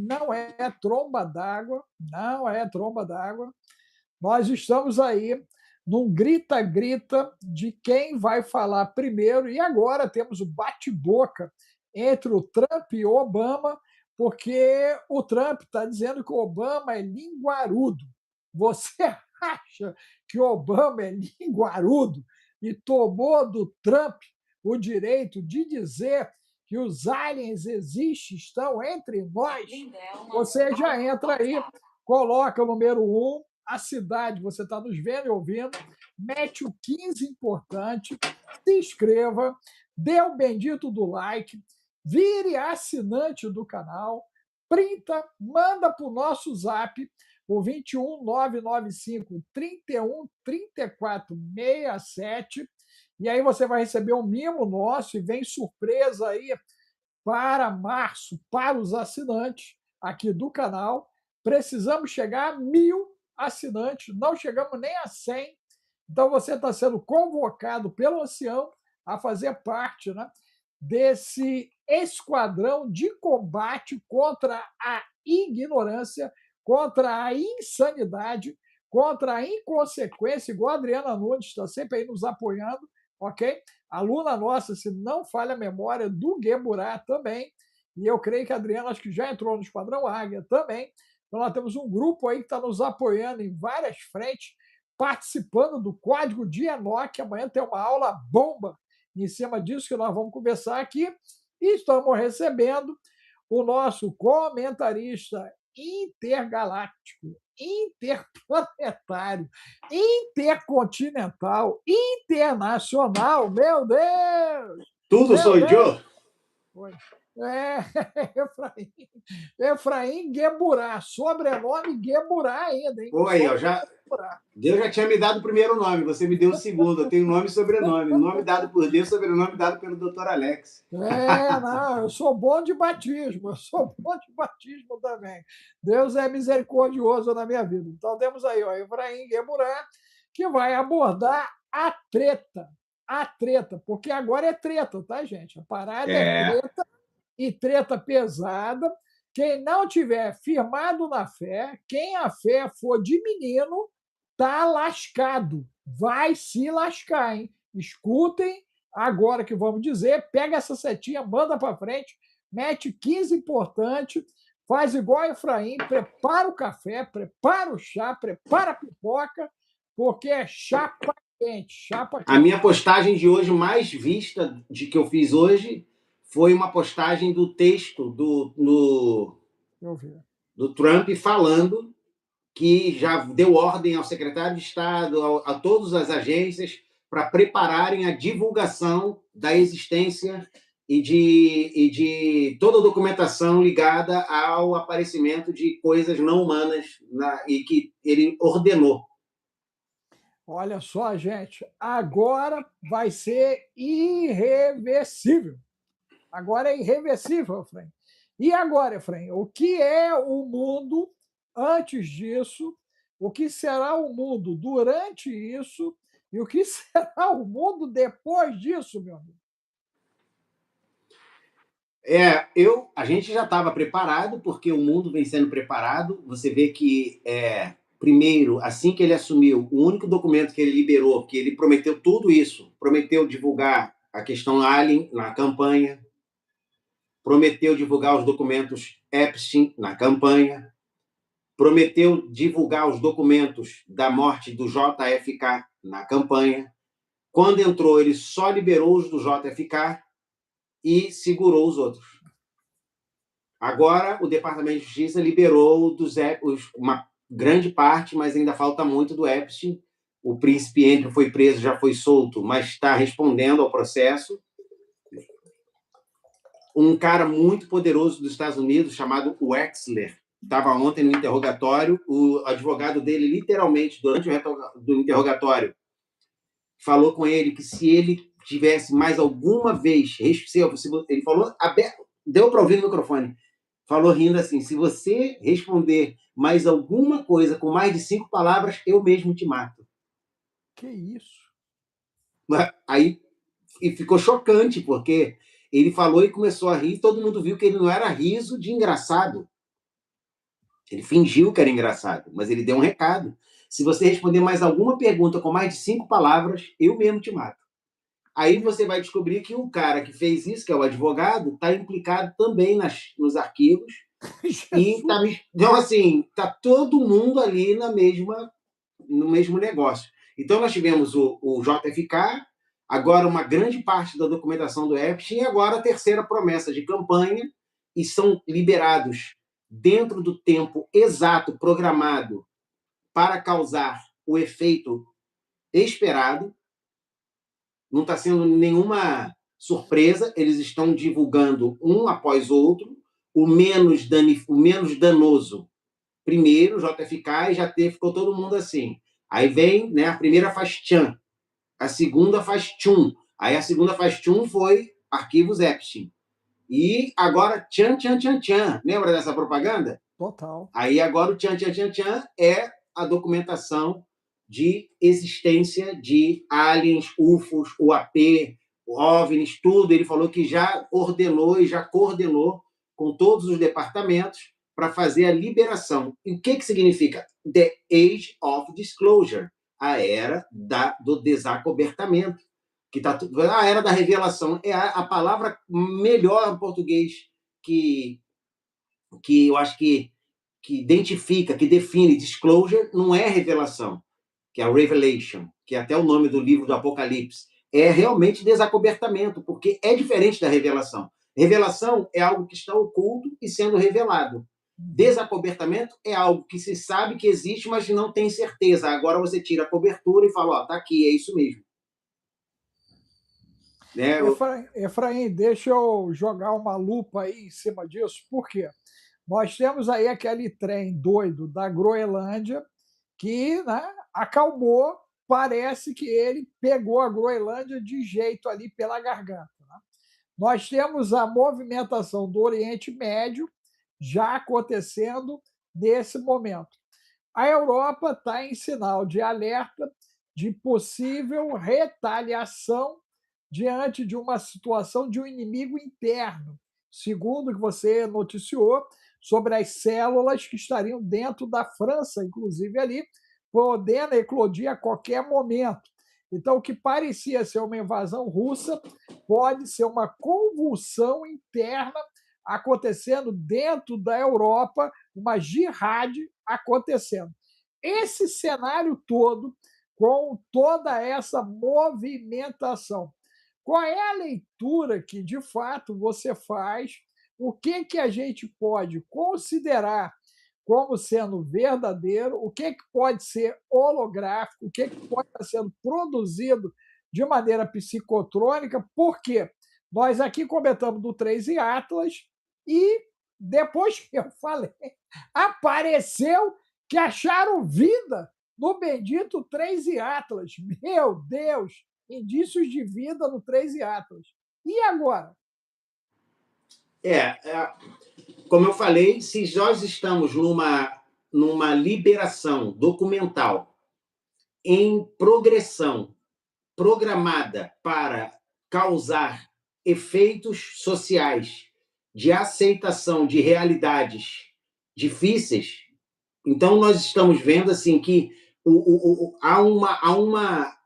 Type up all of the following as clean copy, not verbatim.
não é tromba d'água, não é tromba d'água. Nós estamos aí num grita-grita de quem vai falar primeiro, e agora temos o bate-boca entre o Trump e o Obama, porque o Trump está dizendo que o Obama é linguarudo. Você acha que o Obama é linguarudo e tomou do Trump o direito de dizer que os aliens existem, estão entre nós? Você já entra aí, coloca o número 1, a cidade, você está nos vendo e ouvindo, mete o 15 importante, se inscreva, dê o bendito do like, vire assinante do canal, printa, manda para o nosso zap, o 21 995 31 34 67, e aí você vai receber um mimo nosso e vem surpresa aí para março, para os assinantes aqui do canal. Precisamos chegar a 1.000 assinantes, não chegamos nem a 100. Então, você está sendo convocado pelo Ancião a fazer parte, né, desse esquadrão de combate contra a ignorância, contra a insanidade, contra a inconsequência, igual a Adriana Nunes está sempre aí nos apoiando, ok? Aluna nossa, se não falha a memória, do Gueburá também, e eu creio que a Adriana acho que já entrou no Esquadrão Águia também. Então, nós temos um grupo aí que está nos apoiando em várias frentes, participando do Código de Enoque. Amanhã tem uma aula bomba em cima disso que nós vamos conversar aqui. E estamos recebendo o nosso comentarista intergaláctico, interplanetário, intercontinental, internacional, meu Deus! Tudo sou eu? É, Efraim Gueburá, sobrenome Gueburá ainda, hein? Oi, Deus já tinha me dado o primeiro nome, você me deu o segundo. Eu tenho nome e sobrenome. Nome dado por Deus, sobrenome dado pelo Dr. Alex. Não, eu sou bom de batismo, também. Deus é misericordioso na minha vida. Então, temos aí o Efraim Gueburá, que vai abordar a treta, porque agora é treta, tá, gente? A parada é treta, e treta pesada. Quem não tiver firmado na fé, quem a fé for de menino, tá lascado. Vai se lascar, hein? Escutem agora que vamos dizer, pega essa setinha, manda para frente, mete 15 importante, faz igual a Efraim, prepara o café, prepara o chá, prepara a pipoca, porque é chapa quente, chapa quente. A minha postagem de hoje, mais vista de que eu fiz hoje, foi uma postagem do texto do Trump falando que já deu ordem ao secretário de Estado, a todas as agências, para prepararem a divulgação da existência e de toda a documentação ligada ao aparecimento de coisas não humanas e que ele ordenou. Olha só, gente, agora vai ser irreversível. Agora é irreversível, Efraim. E agora, Efraim, o que é o mundo antes disso? O que será o mundo durante isso? E o que será o mundo depois disso, meu amigo? A gente já estava preparado, porque o mundo vem sendo preparado. Você vê que, primeiro, assim que ele assumiu, o único documento que ele liberou, que ele prometeu tudo isso, prometeu divulgar a questão Alien na campanha, prometeu divulgar os documentos Epstein na campanha, prometeu divulgar os documentos da morte do JFK na campanha. Quando entrou, ele só liberou os do JFK e segurou os outros. Agora, o Departamento de Justiça liberou uma grande parte, mas ainda falta muito do Epstein. O príncipe Andrew foi preso, já foi solto, mas está respondendo ao processo. Um cara muito poderoso dos Estados Unidos, chamado Wexler, estava ontem no interrogatório. O advogado dele, literalmente, durante o interrogatório, falou com ele que se ele tivesse mais alguma vez... Ele falou aberto, deu para ouvir no microfone. Falou rindo assim: se você responder mais alguma coisa com mais de 5 palavras, eu mesmo te mato. Que isso? Aí e ficou chocante, porque ele falou e começou a rir, todo mundo viu que ele não era riso de engraçado. Ele fingiu que era engraçado, mas ele deu um recado. Se você responder mais alguma pergunta com mais de 5 palavras, eu mesmo te mato. Aí você vai descobrir que o cara que fez isso, que é o advogado, está implicado também nos arquivos. E tá, então, assim, tá todo mundo ali no mesmo negócio. Então, nós tivemos o JFK, agora uma grande parte da documentação do Epstein, e agora a terceira promessa de campanha, e são liberados dentro do tempo exato programado para causar o efeito esperado. Não está sendo nenhuma surpresa, eles estão divulgando um após outro, o menos danoso primeiro, JFK, e ficou todo mundo assim. Aí vem, né, a primeira faz tchan, a segunda faz tchum, aí a segunda faz tchum foi arquivos Epstein. E agora tchan, tchan, tchan, tchan. Lembra dessa propaganda? Total. Aí agora o tchan, tchan, tchan, tchan é a documentação de existência de aliens, UFOs, UAP, OVNIs, tudo. Ele falou que já ordenou e já coordenou com todos os departamentos para fazer a liberação. E o que significa? The Age of Disclosure, a era do desacobertamento. Que tá, a era da revelação é a palavra melhor em português que eu acho que identifica, que define. Disclosure não é revelação, que é a revelation, que é até o nome do livro do Apocalipse. É realmente desacobertamento, porque é diferente da revelação. Revelação é algo que está oculto e sendo revelado. Desacobertamento é algo que se sabe que existe, mas não tem certeza. Agora você tira a cobertura e fala, ó, tá aqui, é isso mesmo. Né? Efraim, deixa eu jogar uma lupa aí em cima disso, por quê? Nós temos aí aquele trem doido da Groenlândia que, né, acalmou, parece que ele pegou a Groenlândia de jeito ali pela garganta. Né? Nós temos a movimentação do Oriente Médio já acontecendo nesse momento. A Europa está em sinal de alerta de possível retaliação diante de uma situação de um inimigo interno, segundo o que você noticiou, sobre as células que estariam dentro da França, inclusive ali, podendo eclodir a qualquer momento. Então, o que parecia ser uma invasão russa pode ser uma convulsão interna acontecendo dentro da Europa, uma jihad acontecendo. Esse cenário todo, com toda essa movimentação, qual é a leitura que, de fato, você faz? O que a gente pode considerar como sendo verdadeiro? O que pode ser holográfico? O que pode estar sendo produzido de maneira psicotrônica? Porque nós aqui comentamos do 3 e Atlas e, depois que eu falei, apareceu que acharam vida no bendito 3 e Atlas. Meu Deus! Indícios de vida no 3 e Atlas. E agora? Como eu falei, se nós estamos numa liberação documental em progressão, programada para causar efeitos sociais de aceitação de realidades difíceis, então nós estamos vendo assim que há uma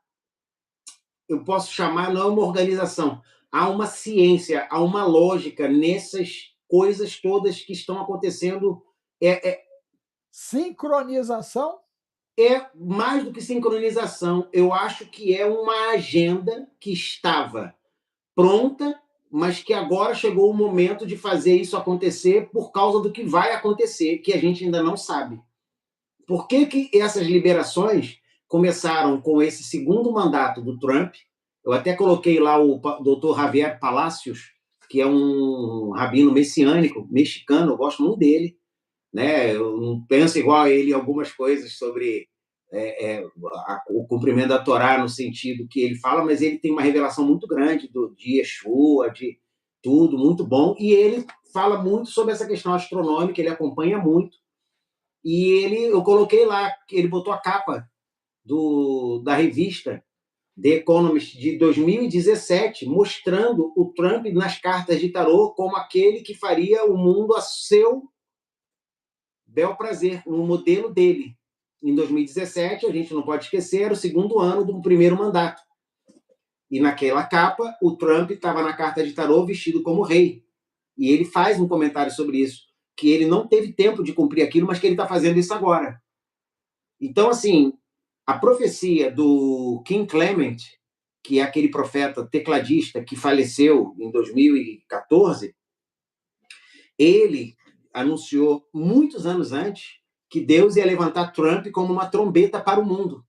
eu posso chamar, não é uma organização, há uma ciência, há uma lógica nessas coisas todas que estão acontecendo. Sincronização? É mais do que sincronização. Eu acho que é uma agenda que estava pronta, mas que agora chegou o momento de fazer isso acontecer por causa do que vai acontecer, que a gente ainda não sabe. Por que essas liberações começaram com esse segundo mandato do Trump? Eu até coloquei lá o Dr. Javier Palacios, que é um rabino messiânico, mexicano, eu gosto muito dele. Né? Eu não penso igual a ele em algumas coisas sobre o cumprimento da Torá no sentido que ele fala, mas ele tem uma revelação muito grande de Yeshua, de tudo, muito bom. E ele fala muito sobre essa questão astronômica, ele acompanha muito. E eu coloquei lá, ele botou a capa da revista The Economist de 2017, mostrando o Trump nas cartas de tarô como aquele que faria o mundo a seu bel prazer, no modelo dele. Em 2017, a gente não pode esquecer, era o segundo ano do primeiro mandato. E naquela capa, o Trump estava na carta de tarô vestido como rei. E ele faz um comentário sobre isso, que ele não teve tempo de cumprir aquilo, mas que ele está fazendo isso agora. Então, assim, a profecia do King Clement, que é aquele profeta tecladista que faleceu em 2014, ele anunciou muitos anos antes que Deus ia levantar Trump como uma trombeta para o mundo.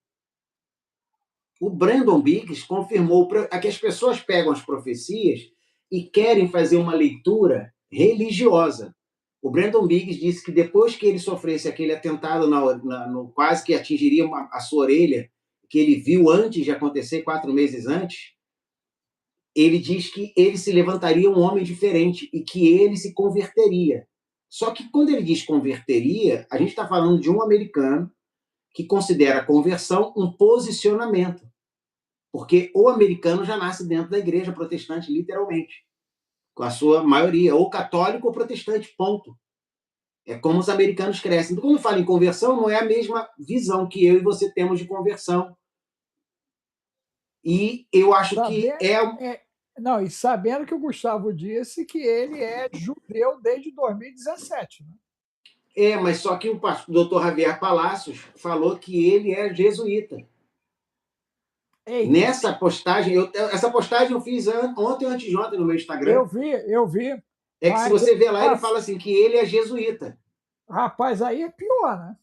O Brandon Biggs confirmou que as pessoas pegam as profecias e querem fazer uma leitura religiosa. O Brandon Biggs disse que depois que ele sofresse aquele atentado no quase que atingiria a sua orelha, que ele viu antes de acontecer, 4 meses antes, ele diz que ele se levantaria um homem diferente e que ele se converteria. Só que quando ele diz converteria, a gente está falando de um americano que considera a conversão um posicionamento. Porque o americano já nasce dentro da igreja protestante, literalmente. Com a sua maioria, ou católico ou protestante, ponto. É como os americanos crescem. Então, quando fala em conversão, não é a mesma visão que eu e você temos de conversão. E eu acho que Não, e sabendo que o Gustavo disse que ele é judeu desde 2017, né? Mas só que o doutor Javier Palacios falou que ele é jesuíta. Eita. Nessa postagem, essa postagem eu fiz ontem ou antes de ontem no meu Instagram. Eu vi. É que se você ver lá, ele fala assim, que ele é jesuíta. Rapaz, aí é pior, né?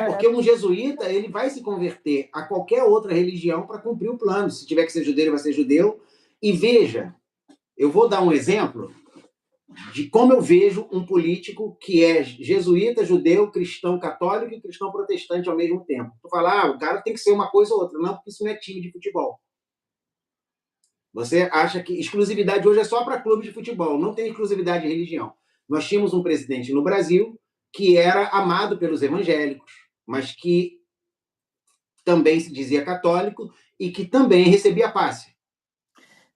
Porque um jesuíta, ele vai se converter a qualquer outra religião para cumprir o plano. Se tiver que ser judeu, ele vai ser judeu. E veja, eu vou dar um exemplo de como eu vejo um político que é jesuíta, judeu, cristão católico e cristão protestante ao mesmo tempo. Tu fala, o cara tem que ser uma coisa ou outra. Não, porque isso não é time de futebol. Você acha que exclusividade hoje é só para clube de futebol, não tem exclusividade de religião. Nós tínhamos um presidente no Brasil que era amado pelos evangélicos, mas que também se dizia católico e que também recebia passe.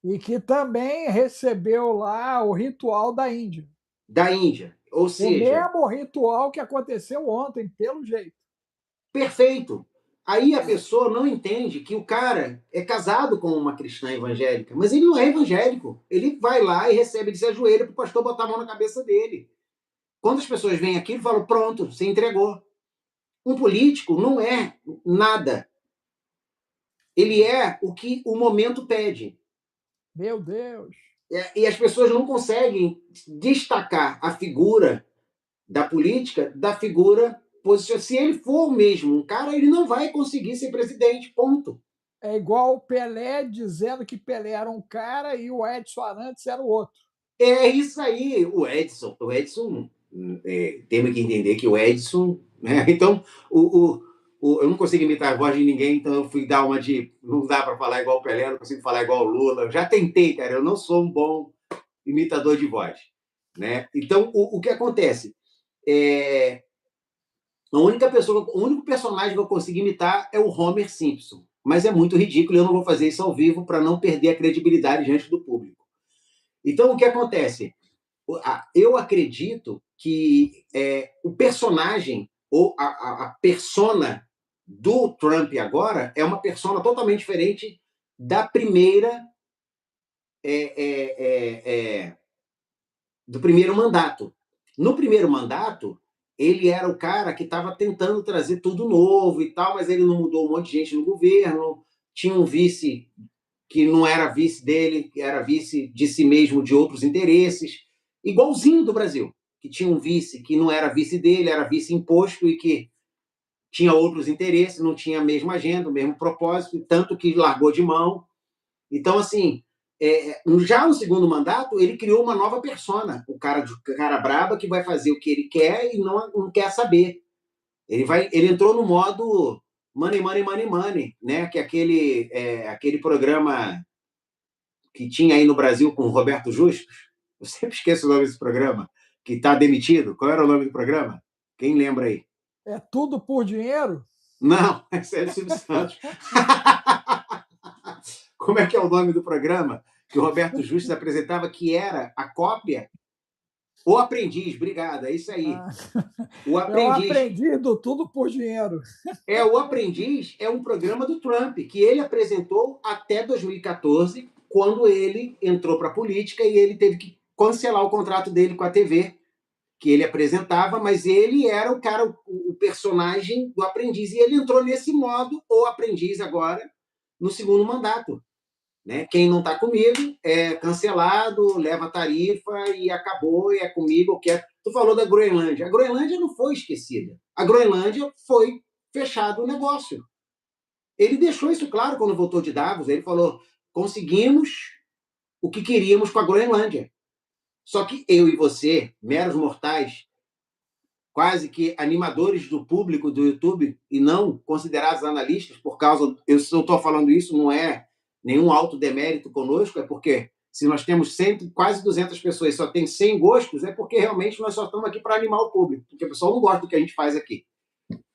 E que também recebeu lá o ritual da Índia. Da Índia, ou seja... O mesmo ritual que aconteceu ontem, pelo jeito. Perfeito. Aí a pessoa não entende que o cara é casado com uma cristã evangélica, mas ele não é evangélico. Ele vai lá e recebe, ele se ajoelha para o pastor botar a mão na cabeça dele. Quando as pessoas veem aquilo, falam, pronto, você entregou. Um político não é nada. Ele é o que o momento pede. Meu Deus! E as pessoas não conseguem destacar a figura da política da figura posicionada. Se ele for mesmo um cara, ele não vai conseguir ser presidente, ponto. É igual o Pelé dizendo que Pelé era um cara e o Edson Arantes era o outro. É isso aí, o Edson temos que entender que o Edson, né? Então, eu não consigo imitar a voz de ninguém, então eu fui dar uma de, não dá para falar igual o Pelé, não consigo falar igual o Lula, eu já tentei, cara, eu não sou um bom imitador de voz, né? Então, o que acontece? O único personagem que eu consigo imitar é o Homer Simpson, mas é muito ridículo, eu não vou fazer isso ao vivo para não perder a credibilidade diante do público. Então, o que acontece? Eu acredito que o personagem, ou a persona do Trump agora, é uma persona totalmente diferente da primeira... do primeiro mandato. No primeiro mandato, ele era o cara que estava tentando trazer tudo novo e tal, mas ele não mudou um monte de gente no governo, tinha um vice que não era vice dele, que era vice de si mesmo, de outros interesses, igualzinho do Brasil, que tinha um vice que não era vice dele, era vice imposto e que tinha outros interesses, não tinha a mesma agenda, o mesmo propósito, tanto que largou de mão. Então, assim, já no segundo mandato, ele criou uma nova persona, o cara braba que vai fazer o que ele quer e não quer saber. Ele entrou no modo money, money, money, money, né? Que é aquele programa que tinha aí no Brasil com o Roberto Justus. Eu sempre esqueço o nome desse programa, que está demitido. Qual era o nome do programa? Quem lembra aí? É tudo por dinheiro? Não, esse é o Silvio Santos. Como é que é o nome do programa que o Roberto Justus apresentava, que era a cópia O Aprendiz, obrigado, é isso aí. Ah, O é o Aprendiz. aprendiz do tudo por dinheiro. O Aprendiz é um programa do Trump, que ele apresentou até 2014, quando ele entrou para a política e ele teve que cancelar o contrato dele com a TV, que ele apresentava, mas ele era o cara, o personagem do Aprendiz, e ele entrou nesse modo, o Aprendiz agora, no segundo mandato. Né? Quem não está comigo é cancelado, leva tarifa e acabou, e é comigo. Tu falou da Groenlândia. A Groenlândia não foi esquecida. A Groenlândia foi fechado o negócio. Ele deixou isso claro quando voltou de Davos. Ele falou: conseguimos o que queríamos com a Groenlândia. Só que eu e você, meros mortais, quase que animadores do público do YouTube e não considerados analistas, por causa. Eu estou falando isso, não é nenhum alto demérito conosco, é porque se nós temos quase 200 pessoas e só tem 100 gostos, é porque realmente nós só estamos aqui para animar o público, porque o pessoal não gosta do que a gente faz aqui.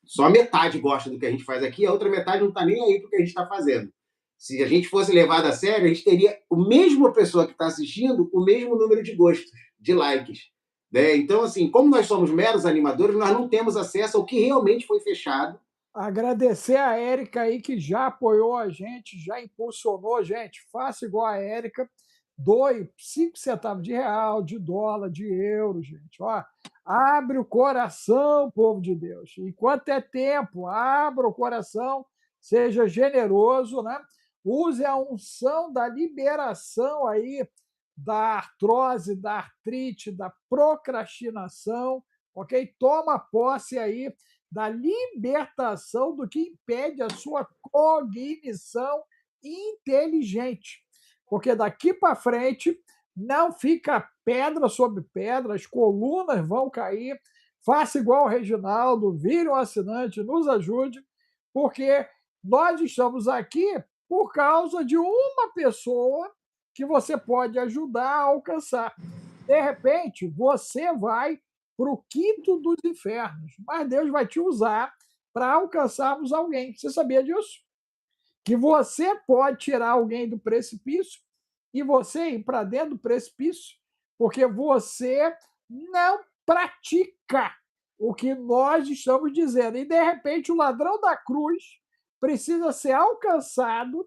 Só metade gosta do que a gente faz aqui, a outra metade não está nem aí para o que a gente está fazendo. Se a gente fosse levado a sério, a gente teria a mesma pessoa que está assistindo, o mesmo número de gostos, de likes. Né? Então, assim, como nós somos meros animadores, nós não temos acesso ao que realmente foi fechado. Agradecer a Érica aí, que já apoiou a gente, já impulsionou a gente. Faça igual a Érica, doe 5 centavos de real, de dólar, de euro, gente. Ó, abre o coração, povo de Deus. Enquanto é tempo, abra o coração, seja generoso, né? Use a unção da liberação aí da artrose, da artrite, da procrastinação, ok? Toma posse aí da libertação do que impede a sua cognição inteligente. Porque daqui para frente não fica pedra sobre pedra, as colunas vão cair. Faça igual o Reginaldo, vire um assinante, nos ajude, porque nós estamos aqui por causa de uma pessoa que você pode ajudar a alcançar. De repente, você vai para o quinto dos infernos, mas Deus vai te usar para alcançarmos alguém. Você sabia disso? Que você pode tirar alguém do precipício e você ir para dentro do precipício, porque você não pratica o que nós estamos dizendo. E, de repente, o ladrão da cruz precisa ser alcançado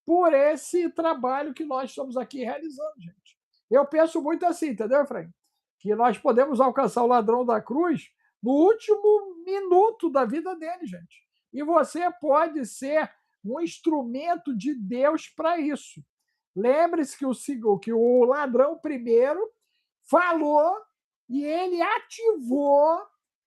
por esse trabalho que nós estamos aqui realizando, gente. Eu penso muito assim, entendeu, Efraim? Que nós podemos alcançar o ladrão da cruz no último minuto da vida dele, gente. E você pode ser um instrumento de Deus para isso. Lembre-se que o ladrão primeiro falou e ele ativou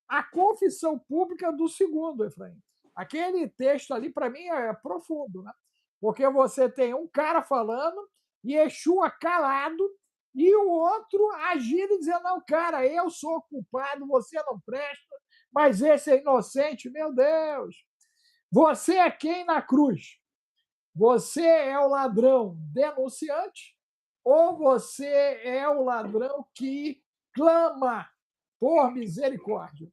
a confissão pública do segundo, Efraim. Aquele texto ali, para mim, é profundo, né? Porque você tem um cara falando e Yeshua calado e o outro agindo e dizendo: não, cara, eu sou culpado, você não presta, mas esse é inocente. Meu Deus! Você é quem na cruz? Você é o ladrão denunciante ou você é o ladrão que clama por misericórdia?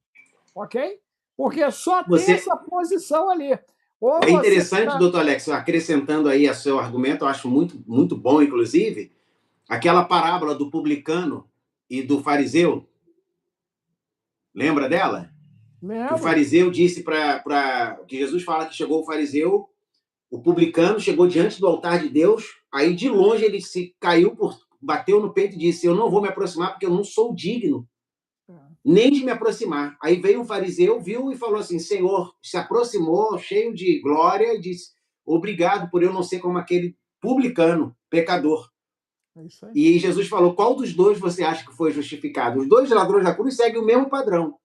Ok? Porque só tem Você... essa posição ali. Ou É você interessante, tá... doutor Alex, acrescentando aí a seu argumento, eu acho muito, muito bom, inclusive, aquela parábola do publicano e do fariseu. Lembra dela? Que o Lembro. fariseu disse que Jesus fala que chegou o fariseu, o publicano chegou diante do altar de Deus, aí de longe ele se caiu, bateu no peito e disse: eu não vou me aproximar porque eu não sou digno nem de me aproximar. Aí veio um fariseu, viu e falou assim: Senhor, se aproximou, cheio de glória, e disse: obrigado por eu não ser como aquele publicano, pecador. É isso aí. E Jesus falou: qual dos dois você acha que foi justificado? Os dois ladrões da cruz seguem o mesmo padrão.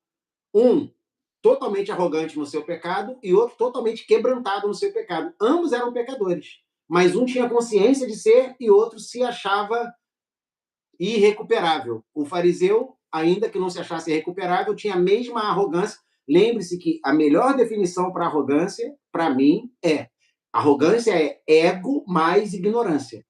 Um totalmente arrogante no seu pecado e outro totalmente quebrantado no seu pecado. Ambos eram pecadores, mas um tinha consciência de ser e outro se achava irrecuperável. O fariseu, ainda que não se achasse irrecuperável, tinha a mesma arrogância. Lembre-se que a melhor definição para arrogância, para mim, é: arrogância é ego mais ignorância.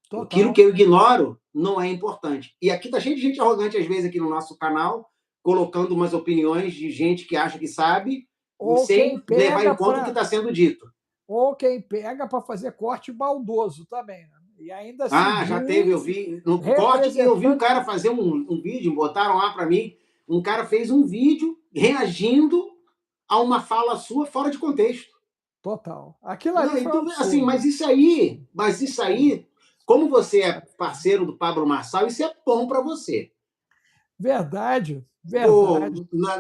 Total. Aquilo que eu ignoro não é importante. E aqui tá cheio de gente arrogante, às vezes, aqui no nosso canal, colocando umas opiniões de gente que acha que sabe, Ou sem levar em conta o que está sendo dito. Ou quem pega para fazer corte baldoso também. Né? E ainda se Ah, já teve, eu diz vi. No corte que eu vi um representante. cara fazer um vídeo, botaram lá para mim, um cara fez um vídeo reagindo a uma fala sua fora de contexto. Total. Aquilo Não, ali foi um então, assim, absurdo. mas isso aí, como você é parceiro do Pablo Marçal, isso é bom para você. Verdade, verdade. Pô,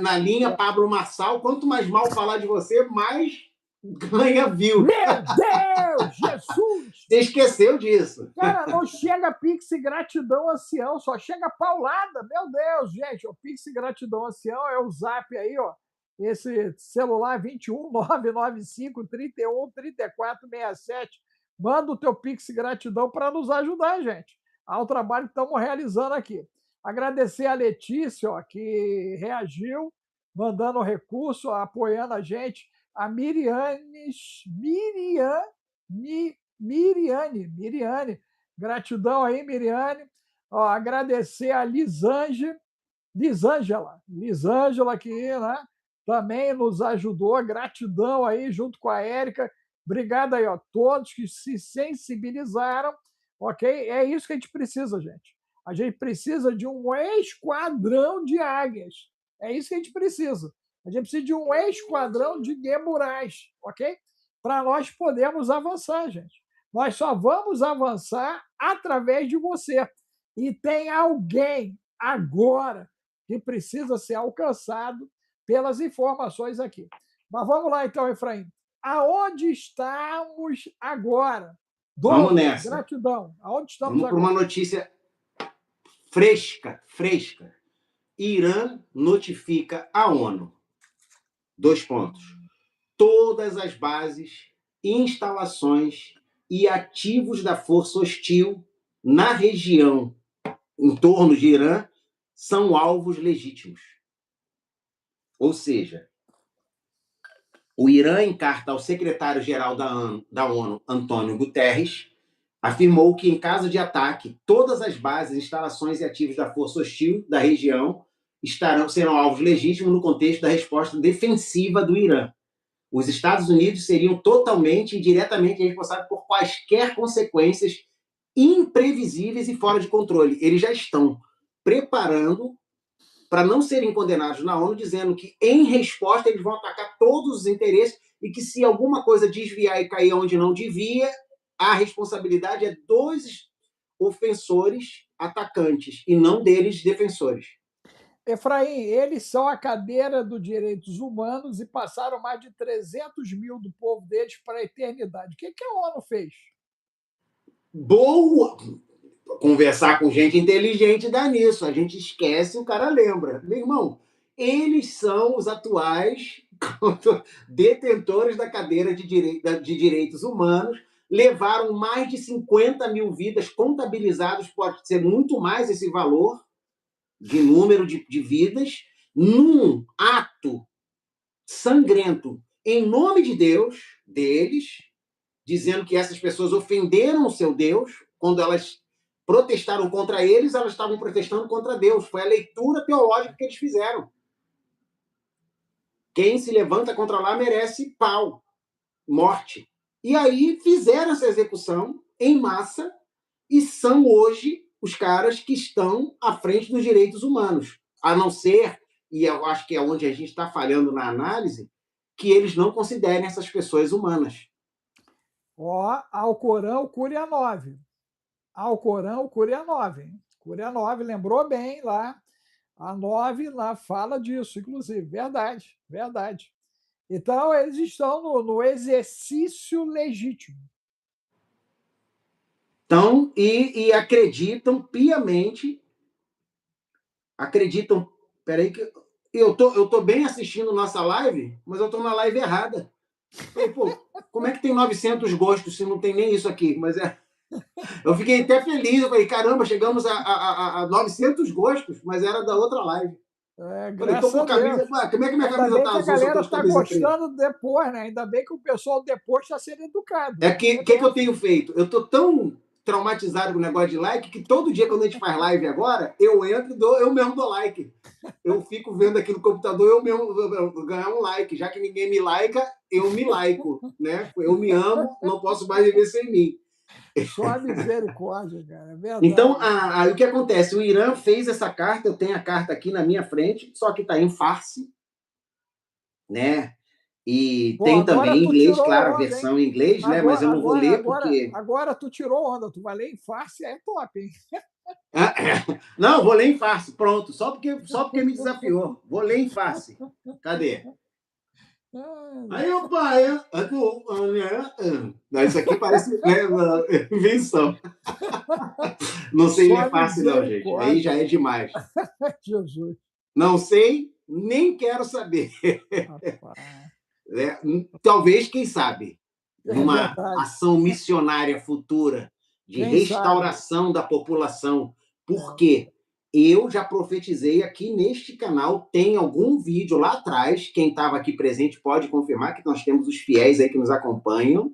na linha Pablo Marçal, quanto mais mal falar de você, mais ganha view. Meu Deus, Jesus! Você esqueceu disso. Cara, não chega Pix e gratidão ancião, só chega paulada. Meu Deus, gente, o Pix e gratidão ancião é o Zap aí, ó. Esse celular 21 995 31 34 67. Manda o teu Pix e gratidão para nos ajudar, gente, ao trabalho que estamos realizando aqui. Agradecer a Letícia, ó, que reagiu, mandando recurso, apoiando a gente. A Miriane, gratidão aí, Miriane. Ó, agradecer a Lisângela que, né, também nos ajudou. Gratidão aí, junto com a Érica. Obrigado aí, ó, todos que se sensibilizaram, ok? É isso que a gente precisa, gente. A gente precisa de um esquadrão de águias. É isso que a gente precisa. A gente precisa de um esquadrão de guemurais, ok? Para nós podermos avançar, gente. Nós só vamos avançar através de você. E tem alguém agora que precisa ser alcançado pelas informações aqui. Mas vamos lá, então, Efraim. Aonde estamos agora? Vamos Douglas, nessa. gratidão. Aonde estamos Vamos para uma agora? notícia fresca. Irã notifica a ONU. 2 pontos. Todas as bases, instalações e ativos da força hostil na região em torno de Irã são alvos legítimos. Ou seja, o Irã, em carta ao secretário-geral da ONU, Antônio Guterres, afirmou que, em caso de ataque, todas as bases, instalações e ativos da força hostil da região serão alvos legítimos no contexto da resposta defensiva do Irã. Os Estados Unidos seriam totalmente e diretamente responsáveis por quaisquer consequências imprevisíveis e fora de controle. Eles já estão preparando para não serem condenados na ONU, dizendo que, em resposta, eles vão atacar todos os interesses e que, se alguma coisa desviar e cair onde não devia, a responsabilidade é dos ofensores atacantes e não deles defensores. Efraim, eles são a cadeira dos direitos humanos e passaram mais de 300 mil do povo deles para a eternidade. O que a ONU fez? Boa! Conversar com gente inteligente dá nisso. A gente esquece, o cara lembra. Meu irmão, eles são os atuais detentores da cadeira de direitos humanos, levaram mais de 50 mil vidas contabilizadas, pode ser muito mais esse valor de número de vidas, num ato sangrento em nome de Deus, deles, dizendo que essas pessoas ofenderam o seu Deus. Quando elas protestaram contra eles, elas estavam protestando contra Deus. Foi a leitura teológica que eles fizeram. Quem se levanta contra lá merece pau, morte. E aí fizeram essa execução em massa e são hoje os caras que estão à frente dos direitos humanos. A não ser, e eu acho que é onde a gente está falhando na análise, que eles não considerem essas pessoas humanas. Ó, Alcorão, Cúria 9. Alcorão, Cúria 9. Cúria 9, lembrou bem lá. A 9 lá fala disso, inclusive. Verdade, verdade. Então, eles estão no exercício legítimo. Então, e acreditam piamente, acreditam. Peraí, que eu tô bem assistindo nossa live, mas eu tô na live errada. Falei, pô, como é que tem 900 gostos se não tem nem isso aqui? Mas eu fiquei até feliz. Eu falei, caramba, chegamos a 900 gostos, mas era da outra live. Falei, tô Graças com a a camisa. Deus. Como é que minha Ainda camisa bem tá que a azul se eu galera tô de está camisa preta? gostando depois, né? Ainda bem que o pessoal depois está sendo educado. É que eu tenho feito? Eu tô tão traumatizado com o negócio de like que todo dia, quando a gente faz live agora, eu entro e eu mesmo dou like. Eu fico vendo aqui no computador, eu mesmo vou ganhar um like. Já que ninguém me laica, eu me laico, né? Eu me amo, não posso mais viver sem mim. Só a misericórdia, cara, é Então, verdade. aí o que acontece? O Irã fez essa carta, eu tenho a carta aqui na minha frente, só que está em farsi, né? E Pô, tem agora também em tu inglês, tirou claro, a onda, hein? versão em inglês, né? Mas Agora, eu não vou agora, ler agora, porque. agora tu tirou onda. Tu vai ler em face, é top, hein? Não, vou ler em farsi, pronto, só porque me desafiou. Vou ler em farsi. Cadê? Ai, Aí o pai, isso aqui parece invenção. Não sei só ler a fácil, não, gente. Aí já misericórdia, é demais. Jesus. Não sei, nem quero saber. Rapaz, Né? Talvez, quem sabe, é numa verdade. ação missionária futura de Quem sabe? restauração da população. É, Porque eu já profetizei aqui neste canal, tem algum vídeo lá atrás, quem estava aqui presente pode confirmar que nós temos os fiéis aí que nos acompanham.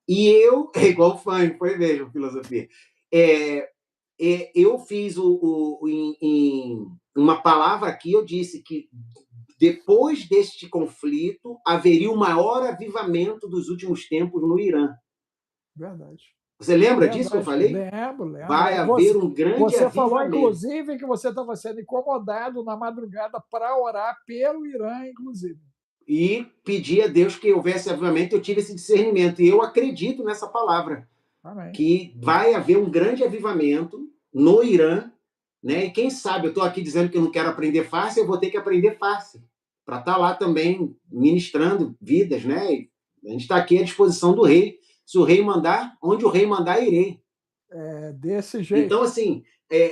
E eu, é igual fã, foi mesmo, filosofia. É, eu fiz em uma palavra aqui, eu disse que depois deste conflito haveria o maior avivamento dos últimos tempos no Irã. verdade. Você lembra disso que eu Verdade. falei? Lembro, lembro. Vai É, haver um grande você falou, avivamento. inclusive, que você estava sendo incomodado na madrugada para orar pelo Irã, inclusive. E pedi a Deus que houvesse avivamento, eu tive esse discernimento. E eu acredito nessa palavra, Amém. que vai haver um grande avivamento no Irã, né? E quem sabe, eu estou aqui dizendo que eu não quero aprender fácil, eu vou ter que aprender fácil, para estar lá também ministrando vidas, né? E a gente está aqui à disposição do rei. Se o rei mandar, onde o rei mandar, irei. É desse Então, jeito. assim,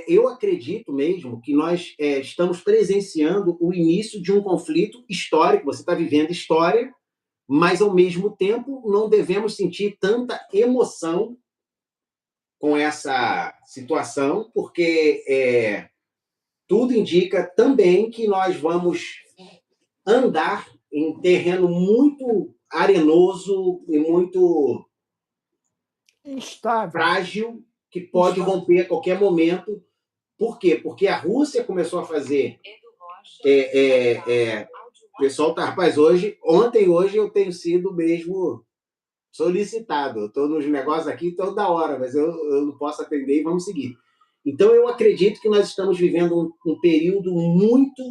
eu acredito mesmo que nós estamos presenciando o início de um conflito histórico. Você está vivendo história, mas, ao mesmo tempo, não devemos sentir tanta emoção com essa situação, porque tudo indica também que nós vamos andar em terreno muito arenoso e muito Instável. frágil, que pode Instável. romper a qualquer momento. Por quê? Porque a Rússia começou a fazer. O pessoal tá, rapaz, ontem e hoje eu tenho sido mesmo solicitado. Eu estou nos negócios aqui toda hora, mas eu não posso atender e vamos seguir. Então, eu acredito que nós estamos vivendo um período muito,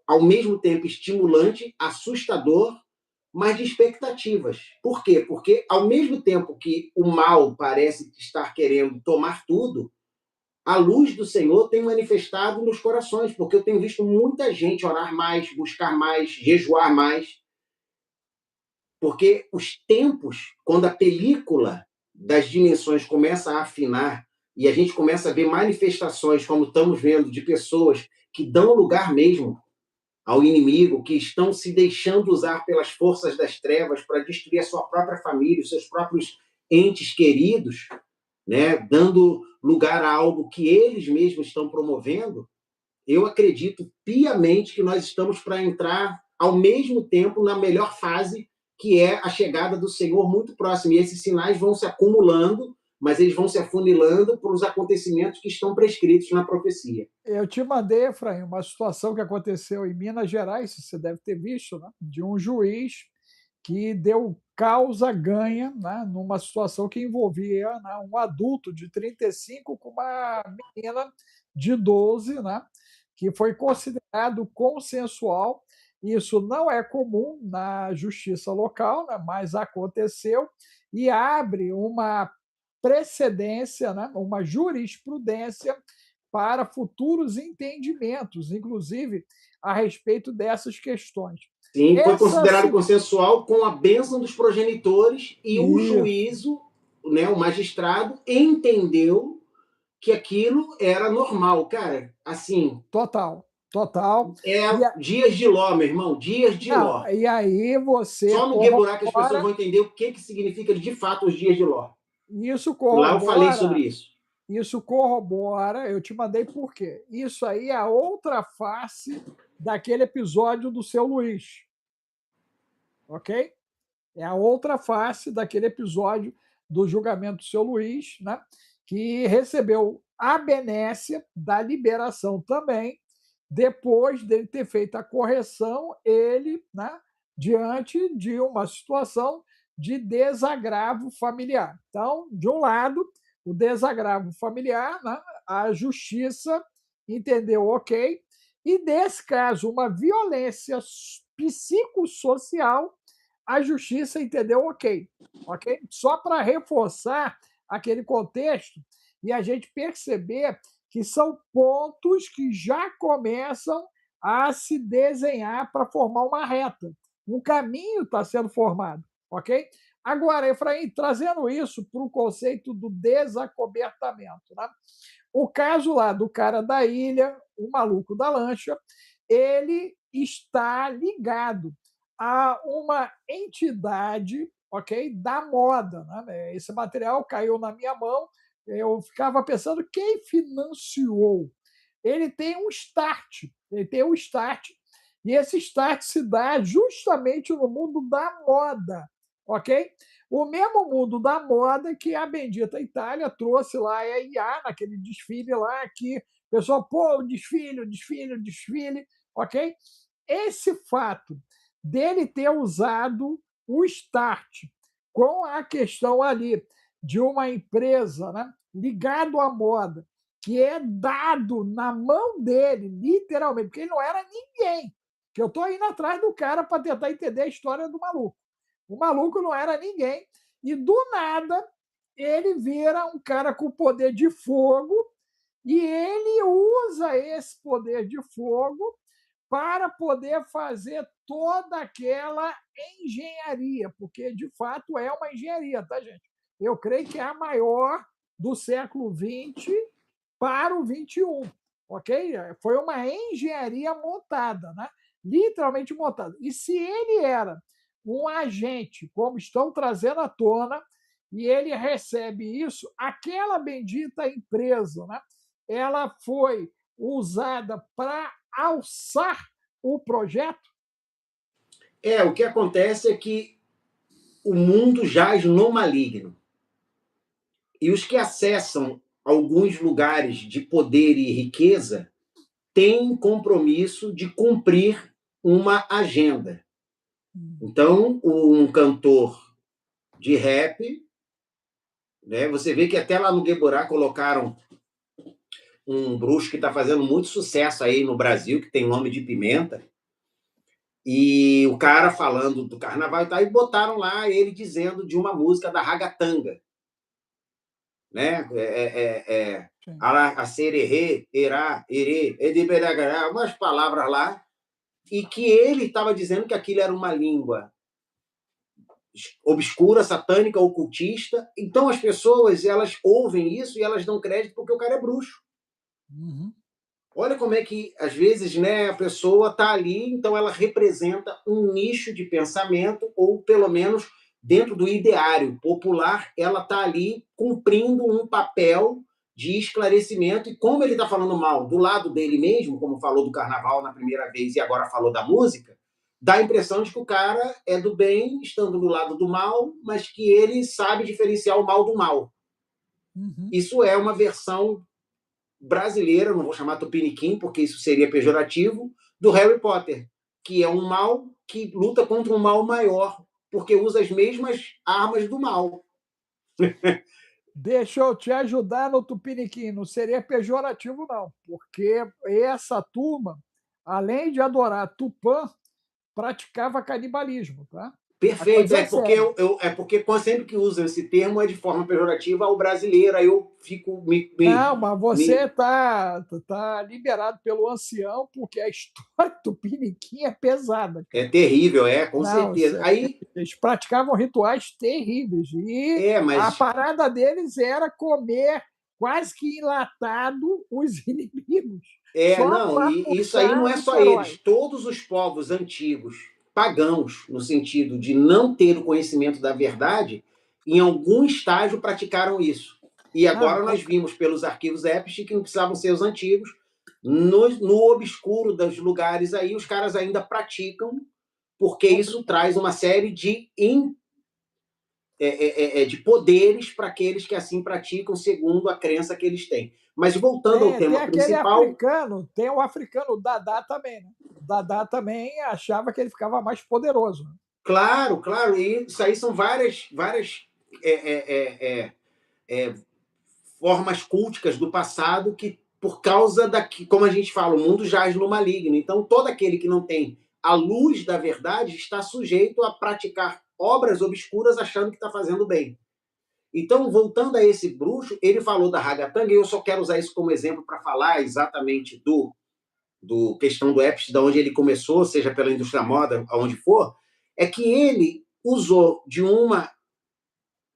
ao mesmo tempo, estimulante, assustador, mas de expectativas. Por quê? Porque, ao mesmo tempo que o mal parece estar querendo tomar tudo, a luz do Senhor tem manifestado nos corações, porque eu tenho visto muita gente orar mais, buscar mais, jejuar mais, porque os tempos, quando a película das dimensões começa a afinar e a gente começa a ver manifestações, como estamos vendo, de pessoas que dão lugar mesmo ao inimigo, que estão se deixando usar pelas forças das trevas para destruir a sua própria família, os seus próprios entes queridos, né, dando lugar a algo que eles mesmos estão promovendo, eu acredito piamente que nós estamos para entrar ao mesmo tempo na melhor fase, que é a chegada do Senhor muito próximo. E esses sinais vão se acumulando, mas eles vão se afunilando para os acontecimentos que estão prescritos na profecia. Eu te mandei, Efraim, uma situação que aconteceu em Minas Gerais, você deve ter visto, né? De um juiz que deu causa ganha, né? Numa situação que envolvia, né, um adulto de 35 com uma menina de 12, né? Que foi considerado consensual. Isso não é comum na justiça local, né? Mas aconteceu e abre uma precedência, né? Uma jurisprudência para futuros entendimentos, inclusive a respeito dessas questões. Sim, foi Essa considerado se... consensual com a bênção dos progenitores e o Isso, juízo, né, o magistrado, entendeu que aquilo era normal. Cara, assim, total, total. é E, dias de Ló, meu irmão, dias de não, Ló. e aí você Só no Geburá que as pessoas corrobora, vão entender o que significa de fato os dias de Ló. isso E lá eu falei sobre corrobora, isso. isso corrobora, eu te mandei por quê? Isso aí é a outra face daquele episódio do seu Luiz, ok? É a outra face daquele episódio do julgamento do seu Luiz, né? Que recebeu a benécia da liberação também, depois dele ter feito a correção, ele, né, diante de uma situação de desagravo familiar. Então, de um lado, o desagravo familiar, né? A justiça entendeu ok, e nesse caso, uma violência psicossocial, a justiça entendeu ok. Ok? Só para reforçar aquele contexto e a gente perceber que são pontos que já começam a se desenhar para formar uma reta. Um caminho está sendo formado, ok? Agora, Efraim, trazendo isso para o conceito do desacobertamento. Né? O caso lá do cara da ilha, o maluco da lancha, ele está ligado a uma entidade, ok, da moda. Né? Esse material caiu na minha mão, eu ficava pensando quem financiou. Ele tem um start, e esse start se dá justamente no mundo da moda, ok? O mesmo mundo da moda que a bendita Itália trouxe lá a IA, naquele desfile lá, que o pessoal, pô, o desfile, ok? Esse fato dele ter usado o Start com a questão ali de uma empresa, né, ligado à moda, que é dado na mão dele, literalmente, porque ele não era ninguém. Que eu estou indo atrás do cara para tentar entender a história do maluco. O maluco não era ninguém, e do nada ele vira um cara com poder de fogo, e ele usa esse poder de fogo para poder fazer toda aquela engenharia, porque de fato é uma engenharia, tá, gente? Eu creio que é a maior do século XX para o XXI, ok? Foi uma engenharia montada, né? Literalmente montada. E se ele era um agente, como estão trazendo à tona, e ele recebe isso, aquela bendita empresa, né? Ela foi usada para alçar o projeto? O que acontece é que o mundo jaz no maligno. E os que acessam alguns lugares de poder e riqueza têm compromisso de cumprir uma agenda. Então, um cantor de rap, né, você vê que até lá no Gueborá colocaram um bruxo que está fazendo muito sucesso aí no Brasil, que tem nome de Pimenta, e o cara falando do carnaval e tal, e botaram lá ele dizendo de uma música da Ragatanga, né? A sererê, erá, erê, ediberagara, umas palavras lá, e que ele estava dizendo que aquilo era uma língua obscura, satânica, ocultista. Então as pessoas, elas ouvem isso e elas dão crédito porque o cara é bruxo. Uhum. Olha como é que, às vezes, né, a pessoa está ali, então ela representa um nicho de pensamento, ou pelo menos dentro do ideário popular, ela está ali cumprindo um papel de esclarecimento. E como ele está falando mal do lado dele mesmo, como falou do carnaval na primeira vez e agora falou da música, dá a impressão de que o cara é do bem, estando do lado do mal, mas que ele sabe diferenciar o mal do mal. Uhum. Isso é uma versão brasileira, não vou chamar Tupiniquim, porque isso seria pejorativo, do Harry Potter, que é um mal que luta contra um mal maior, porque usa as mesmas armas do mal. Deixa eu te ajudar no Tupiniquim, não seria pejorativo, não, porque essa turma, além de adorar Tupã, praticava canibalismo, tá? A Perfeito, coisa é séria. é porque sempre que usam esse termo é de forma pejorativa ao brasileiro, aí eu fico Não, mas você tá liberado pelo ancião, porque a história do Tupiniquim é pesada, é cara. terrível, com Não, certeza. Aí, eles praticavam rituais terríveis. E a mas parada deles era comer quase que enlatado os inimigos, só não, para e isso aí não puxar é só Niterói. eles. Todos os povos antigos, pagãos, no sentido de não ter o conhecimento da verdade, em algum estágio praticaram isso. E Não, agora nós vimos pelos arquivos Epstein que não precisavam ser os antigos. No obscuro dos lugares aí, os caras ainda praticam, porque isso traz uma série de poderes para aqueles que assim praticam segundo a crença que eles têm. Mas voltando ao tem tema aquele principal, africano, tem o africano, o Dadá também, né? O Dadá também achava que ele ficava mais poderoso. Claro, claro. E isso aí são várias é, é, é, é, formas culticas do passado que, por causa da, como a gente fala, o mundo jaz no maligno. Então, todo aquele que não tem a luz da verdade está sujeito a praticar obras obscuras achando que está fazendo bem. Então, voltando a esse bruxo, ele falou da ragatanga, e eu só quero usar isso como exemplo para falar exatamente do questão do Epstein, da onde ele começou, seja pela indústria da moda, aonde for, é que ele usou de uma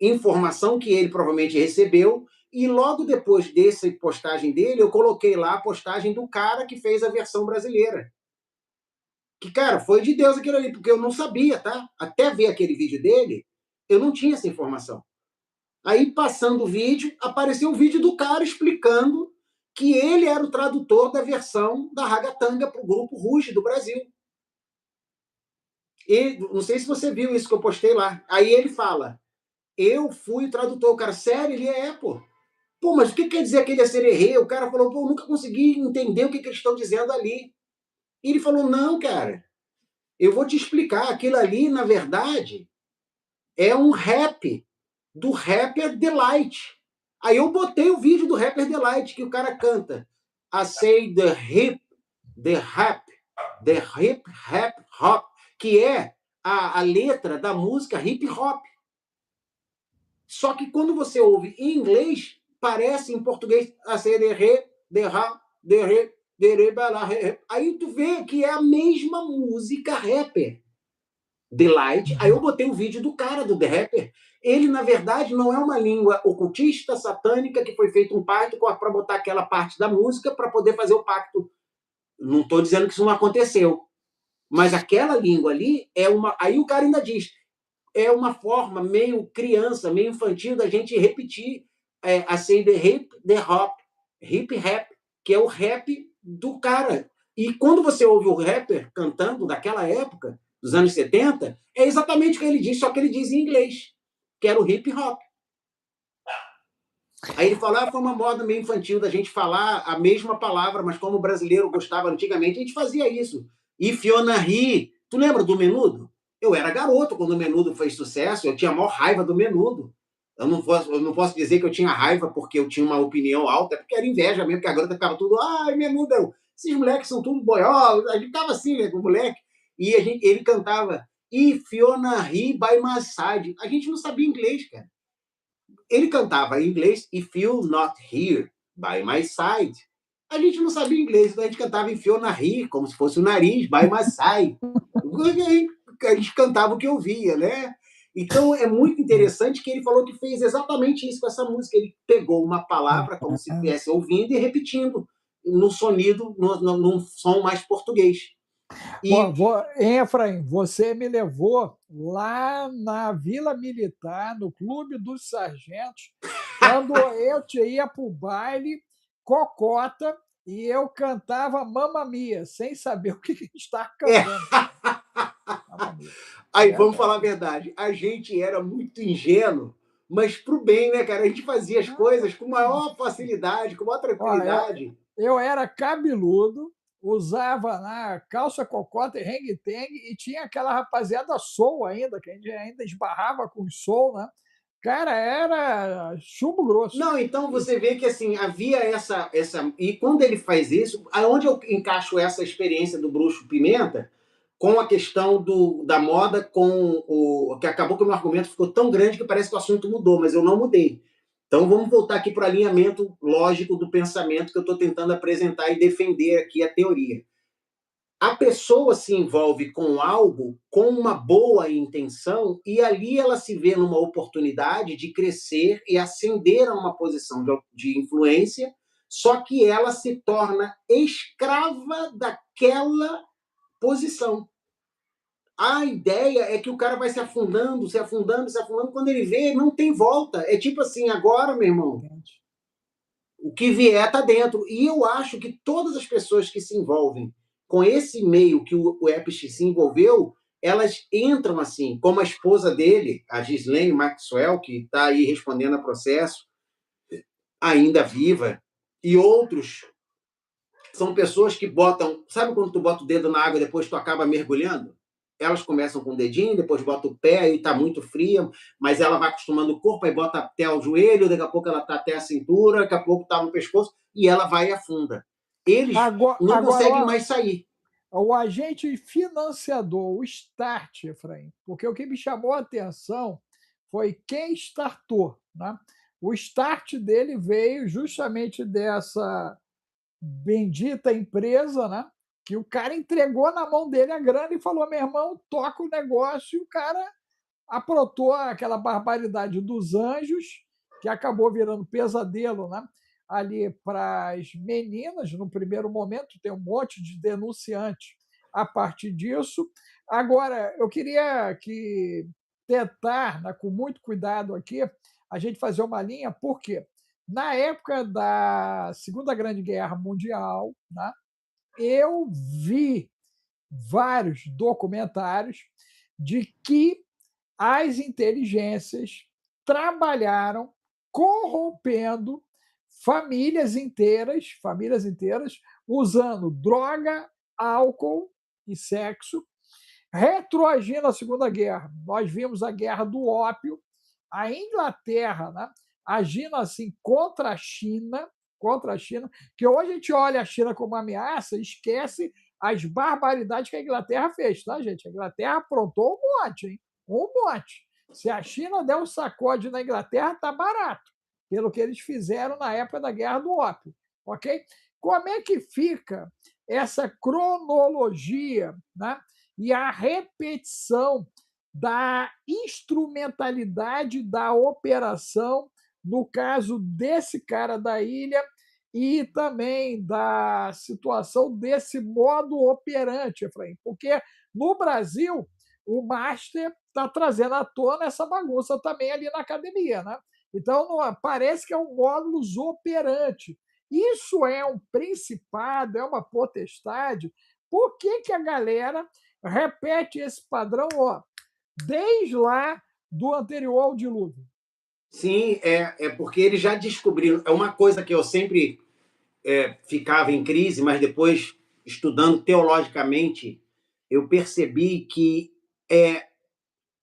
informação que ele provavelmente recebeu, e logo depois dessa postagem dele, eu coloquei lá a postagem do cara que fez a versão brasileira. Que, cara, foi de Deus aquilo ali, porque eu não sabia, tá? Até ver aquele vídeo dele, eu não tinha essa informação. Aí, passando o vídeo, apareceu o vídeo do cara explicando que ele era o tradutor da versão da ragatanga para o grupo Ruge do Brasil. E não sei se você viu isso que eu postei lá. Aí ele fala: eu fui o tradutor. O cara, sério? Ele é, pô. Pô, mas o que quer dizer aquele acererê? O cara falou, pô, eu nunca consegui entender o que eles estão dizendo ali. E ele falou, não, cara, eu vou te explicar. Aquilo ali, na verdade, é um rap do rapper Delight. Aí eu botei o vídeo do rapper Delight, que o cara canta I say the hip, rap, hop, que é a letra da música hip hop. Só que quando você ouve em inglês, parece em português I say the re, the ha, the re, the re, bala, re. Aí tu vê que é a mesma música rapper. Delight. Aí eu botei o vídeo do cara, do The Rapper. Ele, na verdade, não é uma língua ocultista, satânica, que foi feito um pacto para botar aquela parte da música para poder fazer o pacto. Não estou dizendo que isso não aconteceu. Mas aquela língua ali é uma. Aí o cara ainda diz: é uma forma meio criança, meio infantil da gente repetir assim, the hip, the hop, hip rap, que é o rap do cara. E quando você ouve o rapper cantando daquela época, dos anos 70, é exatamente o que ele diz, só que ele diz em inglês, que era o hip hop. Aí ele falou, foi uma moda meio infantil da gente falar a mesma palavra, mas como o brasileiro gostava antigamente, a gente fazia isso. E Fiona Ri, tu lembra do Menudo? Eu era garoto quando o Menudo fez sucesso, eu tinha a maior raiva do Menudo. Eu não posso dizer que eu tinha raiva porque eu tinha uma opinião alta, é porque era inveja mesmo, que a garota ficava tudo, ai, Menudo, esses moleques são tudo boiola, a gente ficava assim, né, com o moleque, e ele cantava, e Fiona Ri by my side. A gente não sabia inglês, cara. Ele cantava em inglês, If You Not Here by My Side. A gente não sabia inglês, então a gente cantava em Fiona Ri, como se fosse o nariz, by my side. A gente cantava o que ouvia, né? Então é muito interessante que ele falou que fez exatamente isso com essa música. Ele pegou uma palavra como se estivesse ouvindo e repetindo no sonido, num som mais português. E... Efraim, você me levou lá na Vila Militar, no Clube dos Sargentos, quando eu ia para o baile Cocota e eu cantava Mamma Mia, sem saber o que a gente estava cantando. Aí, vamos falar a verdade, a gente era muito ingênuo, mas pro bem, né, cara? A gente fazia as coisas com maior facilidade, com maior tranquilidade. Eu era cabeludo, usava na calça cocota e rengue-tengue, e tinha aquela rapaziada soul ainda, que a gente ainda esbarrava com o soul, né? Cara, era chumbo grosso. Não, então você vê que assim, havia essa. E quando ele faz isso, aonde eu encaixo essa experiência do Bruxo Pimenta com a questão da moda, com o. Que acabou que o meu argumento ficou tão grande que parece que o assunto mudou, mas eu não mudei. Então vamos voltar aqui para o alinhamento lógico do pensamento que eu estou tentando apresentar e defender aqui a teoria. A pessoa se envolve com algo com uma boa intenção e ali ela se vê numa oportunidade de crescer e ascender a uma posição de influência, só que ela se torna escrava daquela posição. A ideia é que o cara vai se afundando, se afundando, se afundando, quando ele vê, não tem volta. É tipo assim, agora, meu irmão, o que vier tá dentro. E eu acho que todas as pessoas que se envolvem com esse meio que o Epstein se envolveu, elas entram assim, como a esposa dele, a Ghislaine Maxwell, que está aí respondendo a processo, ainda viva, e outros são pessoas que botam... Sabe quando tu bota o dedo na água e depois tu acaba mergulhando? elas começam com o dedinho, depois bota o pé, aí está muito fria, mas ela vai acostumando o corpo, aí bota até o joelho, daqui a pouco ela está até a cintura, daqui a pouco está no pescoço, e ela vai e afunda. Eles não conseguem mais sair. O agente financiador, o start, Efraim, porque o que me chamou a atenção foi quem startou. Né? O start dele veio justamente dessa bendita empresa, né? Que o cara entregou na mão dele a grana e falou: meu irmão, toca o negócio, e o cara aprontou aquela barbaridade dos anjos, que acabou virando pesadelo, né? Ali para as meninas, no primeiro momento, tem um monte de denunciantes a partir disso. Agora, eu queria que tentar, né, com muito cuidado aqui, a gente fazer uma linha, porque na época da Segunda Grande Guerra Mundial, né, eu vi vários documentários de que as inteligências trabalharam corrompendo famílias inteiras, usando droga, álcool e sexo, retroagindo a Segunda Guerra. Nós vimos a Guerra do Ópio, a Inglaterra, né, agindo assim contra a China, que hoje a gente olha a China como uma ameaça e esquece as barbaridades que a Inglaterra fez, tá, gente? A Inglaterra aprontou um monte, hein? Um monte. Se a China der um sacode na Inglaterra, tá barato, pelo que eles fizeram na época da Guerra do Ópio, ok? Como é que fica essa cronologia, né? E a repetição da instrumentalidade da operação, no caso desse cara da ilha, e também da situação desse modo operante, Efraim, porque no Brasil o Master está trazendo à tona essa bagunça também ali na academia, né? Então não, parece que é um modus operandi. Isso é um principado, é uma potestade. Por que, que a galera repete esse padrão, ó, desde lá do anterior ao dilúvio? Sim, é porque eles já descobriram. É uma coisa que eu sempre ficava em crise, mas depois, estudando teologicamente, eu percebi que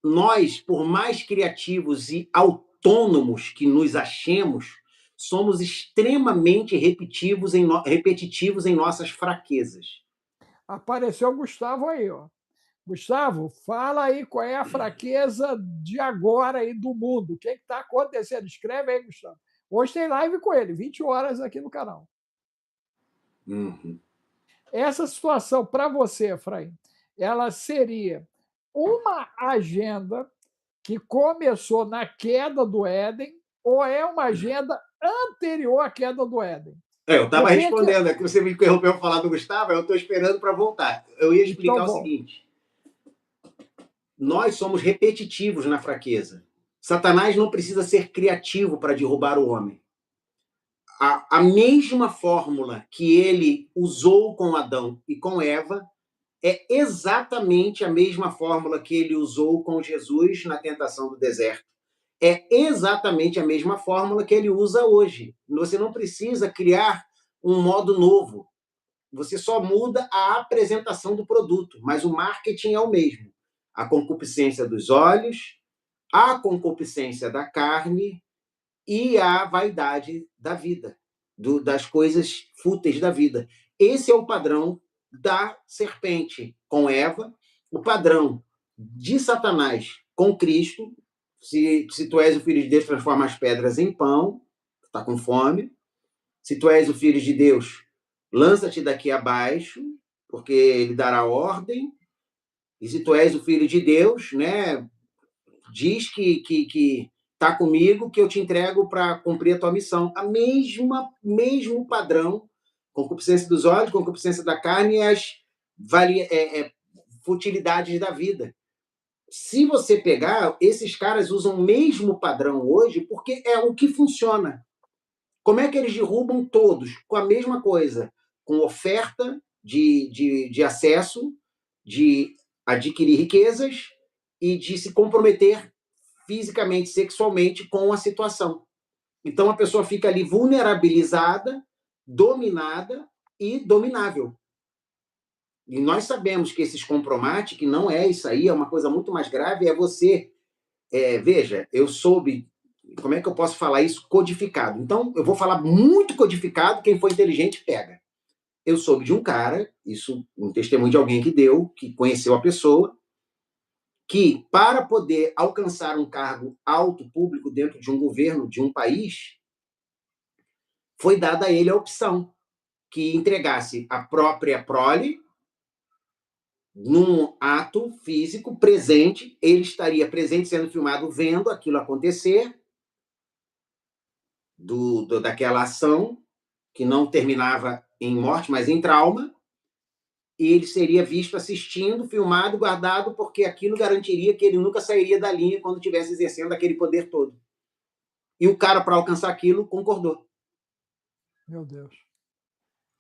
nós, por mais criativos e autônomos que nos achemos, somos extremamente repetitivos em nossas fraquezas. Apareceu o Gustavo aí, ó. Gustavo, fala aí qual é a fraqueza de agora aí do mundo. O que está acontecendo? Escreve aí, Gustavo. Hoje tem live com ele, 20 horas aqui no canal. Uhum. Essa situação, para você, Efraim, ela seria uma agenda que começou na queda do Éden ou é uma agenda anterior à queda do Éden? Eu estava Por que que... respondendo, é que você me interrompeu para falar do Gustavo, eu estou esperando para voltar. Eu ia Então, explicar o bom. seguinte: nós somos repetitivos na fraqueza. Satanás não precisa ser criativo para derrubar o homem. A mesma fórmula que ele usou com Adão e com Eva é exatamente a mesma fórmula que ele usou com Jesus na tentação do deserto. É exatamente a mesma fórmula que ele usa hoje. Você não precisa criar um modo novo. Você só muda a apresentação do produto, mas o marketing é o mesmo. A concupiscência dos olhos, a concupiscência da carne e a vaidade da vida, das coisas fúteis da vida. Esse é o padrão da serpente com Eva, o padrão de Satanás com Cristo. Se tu és o filho de Deus, transforma as pedras em pão, está com fome. Se tu és o filho de Deus, lança-te daqui abaixo, porque ele dará ordem. E se tu és o filho de Deus, né, diz que tá comigo, que eu te entrego para cumprir a tua missão. Mesmo padrão, concupiscência dos olhos, concupiscência da carne e as futilidades da vida. Se você pegar, esses caras usam o mesmo padrão hoje porque é o que funciona. Como é que eles derrubam todos? Com a mesma coisa, com oferta de acesso, de adquirir riquezas e de se comprometer fisicamente, sexualmente com a situação. Então a pessoa fica ali vulnerabilizada, dominada e dominável. E nós sabemos que esses compromates, que não é isso aí, é uma coisa muito mais grave, é você... veja, eu soube... Como é que eu posso falar isso codificado? Então, eu vou falar muito codificado, quem for inteligente pega. Eu soube de um cara, isso um testemunho de alguém que deu, que conheceu a pessoa, que para poder alcançar um cargo alto público dentro de um governo de um país, foi dada a ele a opção que entregasse a própria prole num ato físico presente, ele estaria presente, sendo filmado, vendo aquilo acontecer, daquela ação, que não terminava em morte, mas em trauma, e ele seria visto assistindo, filmado, guardado, porque aquilo garantiria que ele nunca sairia da linha quando estivesse exercendo aquele poder todo. E o cara, para alcançar aquilo, concordou. Meu Deus.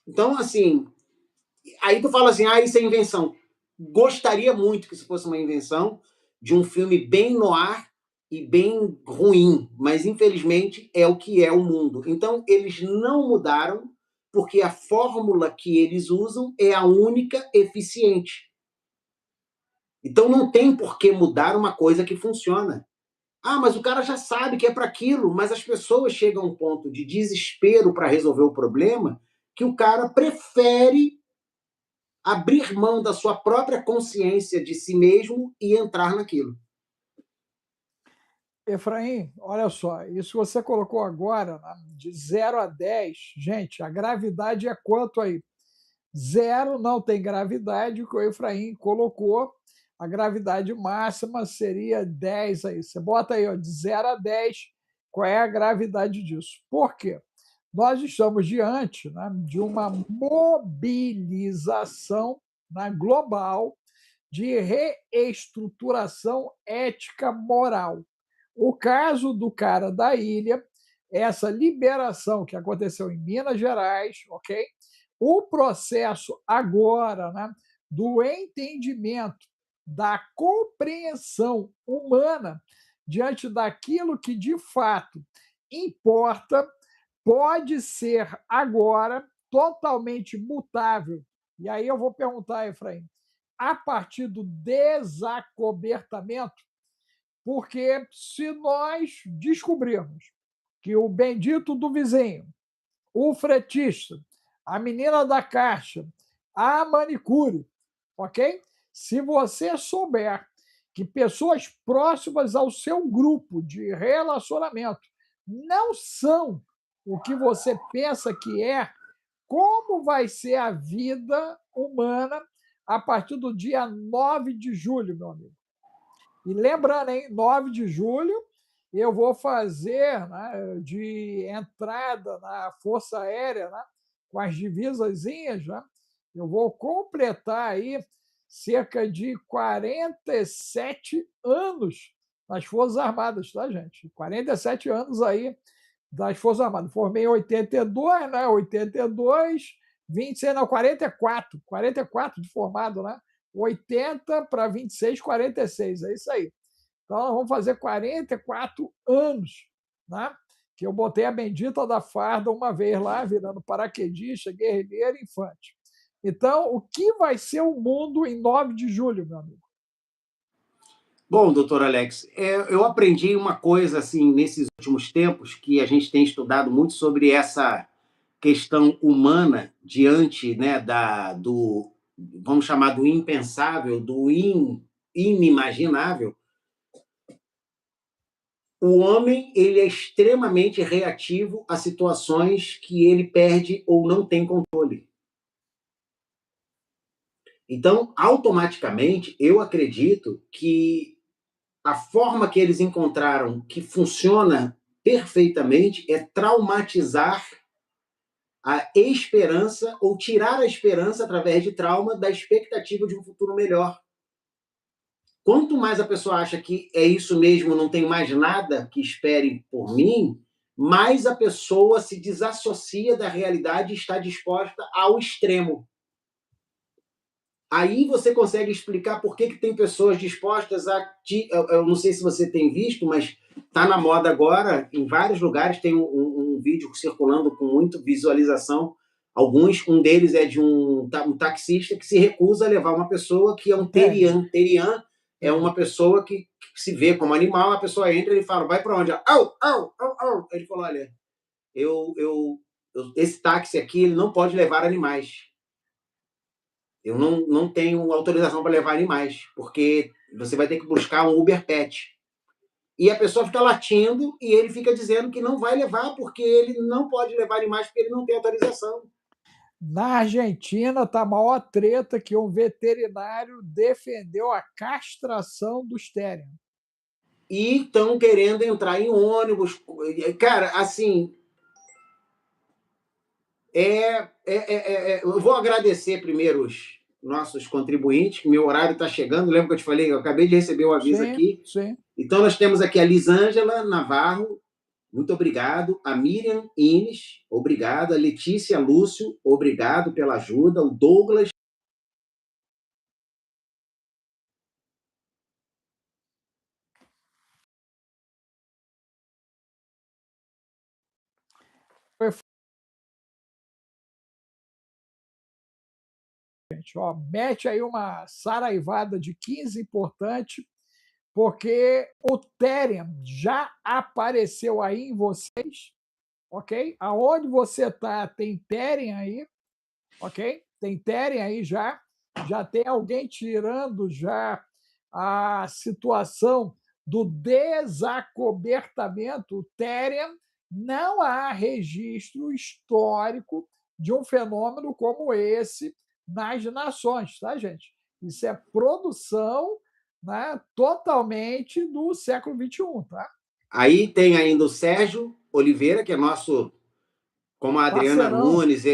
Então, assim, aí tu fala assim, isso é invenção. Gostaria muito que isso fosse uma invenção de um filme bem noir e bem ruim, mas infelizmente é o que é o mundo. Então, eles não mudaram porque a fórmula que eles usam é a única eficiente. Então, não tem por que mudar uma coisa que funciona. Mas o cara já sabe que é para aquilo, mas as pessoas chegam a um ponto de desespero para resolver o problema que o cara prefere abrir mão da sua própria consciência de si mesmo e entrar naquilo. Efraim, olha só, isso você colocou agora, né, de 0 a 10. Gente, a gravidade é quanto aí? 0 não tem gravidade, o que o Efraim colocou, a gravidade máxima seria 10 aí. Você bota aí, ó, de 0 a 10, qual é a gravidade disso? Por quê? Nós estamos diante, né, de uma mobilização, né, global de reestruturação ética moral. O caso do cara da ilha, essa liberação que aconteceu em Minas Gerais, ok? O processo agora, né, do entendimento, da compreensão humana diante daquilo que de fato importa, pode ser agora totalmente mutável. E aí eu vou perguntar, Efraim, a partir do desacobertamento, porque se nós descobrirmos que o bendito do vizinho, o fretista, a menina da caixa, a manicure, ok? Se você souber que pessoas próximas ao seu grupo de relacionamento não são o que você pensa que é, como vai ser a vida humana a partir do dia 9 de julho, meu amigo? E lembrando, hein, 9 de julho, eu vou fazer, né, de entrada na Força Aérea, né, com as divisazinhas, né, eu vou completar aí cerca de 47 anos nas Forças Armadas, tá, gente? 47 anos aí das Forças Armadas. Formei em 82, né? 82, 26, não, 44 de formado, né? 80 para 26, 46, é isso aí. Então, nós vamos fazer 44 anos, né? Que eu botei a bendita da farda uma vez lá, virando paraquedista, guerrilheiro, infante. Então, o que vai ser o mundo em 9 de julho, meu amigo? Bom, doutor Alex, eu aprendi uma coisa assim nesses últimos tempos que a gente tem estudado muito sobre essa questão humana diante, né, do, vamos chamar, do impensável, do inimaginável. O homem, ele é extremamente reativo a situações que ele perde ou não tem controle. Então, automaticamente, eu acredito que a forma que eles encontraram que funciona perfeitamente é traumatizar a esperança ou tirar a esperança através de trauma da expectativa de um futuro melhor. Quanto mais a pessoa acha que é isso mesmo, não tem mais nada que espere por mim, mais a pessoa se desassocia da realidade e está disposta ao extremo. Aí você consegue explicar por que tem pessoas dispostas a... Eu não sei se você tem visto, mas está na moda agora, em vários lugares tem um vídeo circulando com muita visualização, Alguns, um deles é de um taxista que se recusa a levar uma pessoa que é um terian. Terian é uma pessoa que se vê como animal, a pessoa entra e ele fala, vai para onde? Au, au, au, au. Ele falou, olha, esse táxi aqui ele não pode levar animais. Eu não tenho autorização para levar animais, porque você vai ter que buscar um Uber Pet. E a pessoa fica latindo e ele fica dizendo que não vai levar porque ele não pode levar animais porque ele não tem autorização. Na Argentina está a maior treta que um veterinário defendeu a castração dos terians. E estão querendo entrar em ônibus. Cara, assim, eu vou agradecer primeiro os nossos contribuintes, que meu horário está chegando. Lembra que eu te falei? Eu acabei de receber o aviso aqui. Sim. Então, nós temos aqui a Lisângela Navarro, muito obrigado. A Miriam Ines, obrigado. A Letícia Lúcio, obrigado pela ajuda. O Douglas. Gente, ó, mete aí uma saraivada de 15 importante, porque o Terian já apareceu aí em vocês, ok? Aonde você está, tem Terian aí, ok? Tem Terian aí já tem alguém tirando já a situação do desacobertamento. O Terian, não há registro histórico de um fenômeno como esse nas nações, tá, gente? Isso é produção, né, totalmente do século XXI, tá? Aí tem ainda o Sérgio Oliveira, que é nosso, como a Adriana Parceirão. Nunes,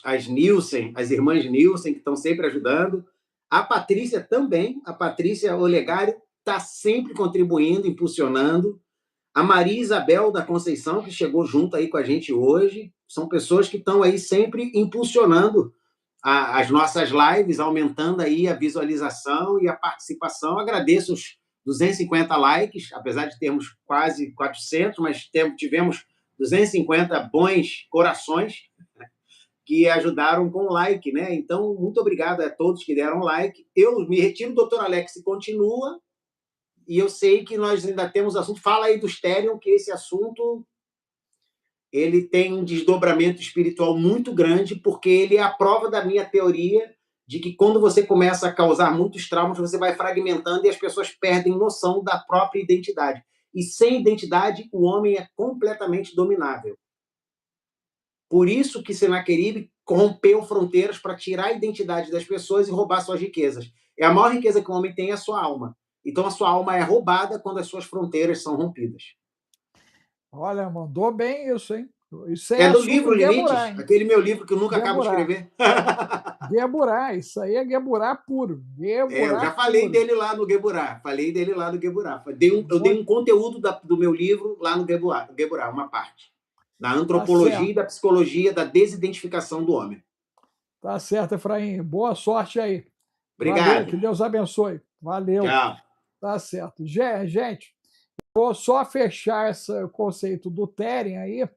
as Nilsen, as irmãs Nilsen, que estão sempre ajudando. A Patrícia também, a Patrícia Olegário está sempre contribuindo, impulsionando. A Maria Isabel da Conceição, que chegou junto aí com a gente hoje. São pessoas que estão aí sempre impulsionando as nossas lives, aumentando aí a visualização e a participação. Agradeço os 250 likes, apesar de termos quase 400, mas tivemos 250 bons corações que ajudaram com like, né? Então, muito obrigado a todos que deram like. Eu me retiro, o doutor Alex continua, e eu sei que nós ainda temos assunto. Fala aí do Stereo, que esse assunto ele tem um desdobramento espiritual muito grande, porque ele é a prova da minha teoria de que quando você começa a causar muitos traumas, você vai fragmentando e as pessoas perdem noção da própria identidade. E sem identidade, o homem é completamente dominável. Por isso que Senaqueribe rompeu fronteiras para tirar a identidade das pessoas e roubar suas riquezas. É a maior riqueza que o homem tem é a sua alma. Então a sua alma é roubada quando as suas fronteiras são rompidas. Olha, mandou bem isso, hein? Isso É do assunto livro Limites, hein? aquele meu livro que eu nunca acabo de Geburá. escrever. Geburá, isso aí é Geburá puro. Eu já falei dele lá no Geburá. Eu dei um conteúdo do meu livro lá no Geburá, uma parte. Da antropologia e da psicologia da desidentificação do homem. Tá certo, Efraim. Boa sorte aí. Obrigado. Valeu, que Deus abençoe. Valeu. Tchau. Tá certo. Gente, vou só fechar esse conceito do Terian aí,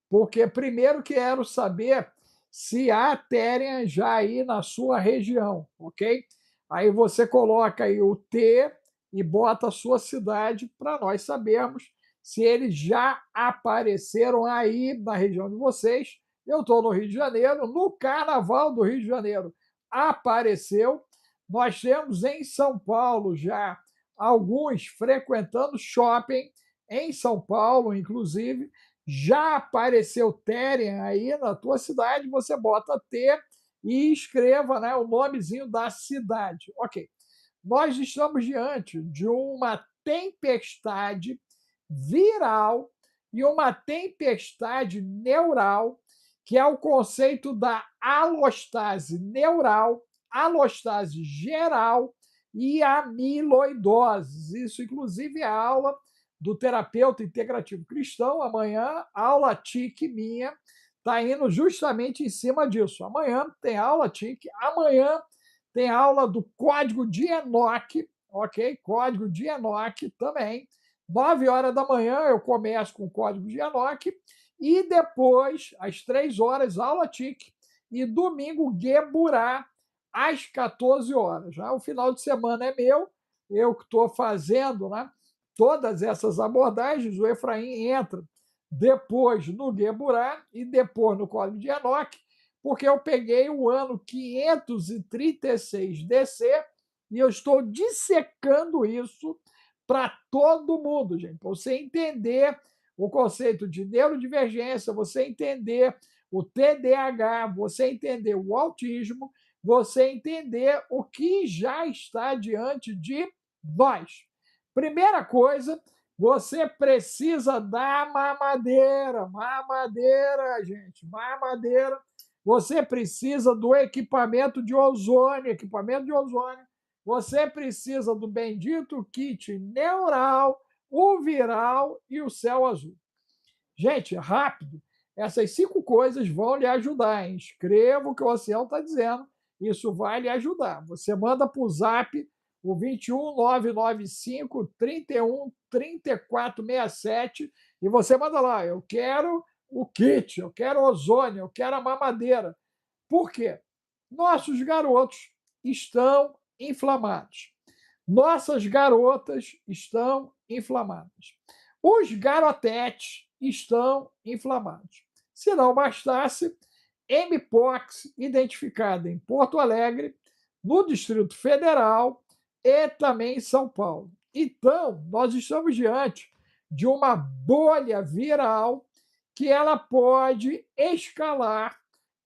porque primeiro quero saber se há Terian já aí na sua região, ok? Aí você coloca aí o T e bota a sua cidade para nós sabermos se eles já apareceram aí na região de vocês. Eu estou no Rio de Janeiro, no Carnaval do Rio de Janeiro apareceu. Nós temos em São Paulo já alguns frequentando shopping em São Paulo, inclusive. Já apareceu Terian aí na tua cidade, você bota T e escreva, né, o nomezinho da cidade. Ok. Nós estamos diante de uma tempestade viral e uma tempestade neural, que é o conceito da alostase neural, alostase geral e amiloidose. Isso, inclusive, é a aula do terapeuta integrativo cristão. Amanhã, aula TIC minha está indo justamente em cima disso. Amanhã tem aula TIC, amanhã tem aula do código de Enoch, ok? Código de Enoch também. 9 horas da manhã eu começo com o código de Enoch E depois, às 3 horas, aula TIC. E domingo, Geburá, às 14 horas. Já o final de semana é meu, eu que estou fazendo, né, todas essas abordagens. O Efraim entra depois no Geburá e depois no Código de Enoque, porque eu peguei o ano 536 DC e eu estou dissecando isso para todo mundo, gente, para você entender o conceito de neurodivergência, você entender o TDAH, você entender o autismo, você entender o que já está diante de nós. Primeira coisa, você precisa da mamadeira. Mamadeira, gente, mamadeira. Você precisa do equipamento de ozônio, equipamento de ozônio. Você precisa do bendito kit neural, o viral e o céu azul. Gente, rápido, essas 5 coisas vão lhe ajudar, hein? Escreva o que o Oceano está dizendo, isso vai lhe ajudar. Você manda para o Zap o 21995 31 34 67 e você manda lá, eu quero o kit, eu quero ozônio, eu quero a mamadeira. Por quê? Nossos garotos estão inflamados. Nossas garotas estão inflamadas. Os garotetes estão inflamados. Se não bastasse, Mpox identificada em Porto Alegre, no Distrito Federal e também em São Paulo. Então, nós estamos diante de uma bolha viral que ela pode escalar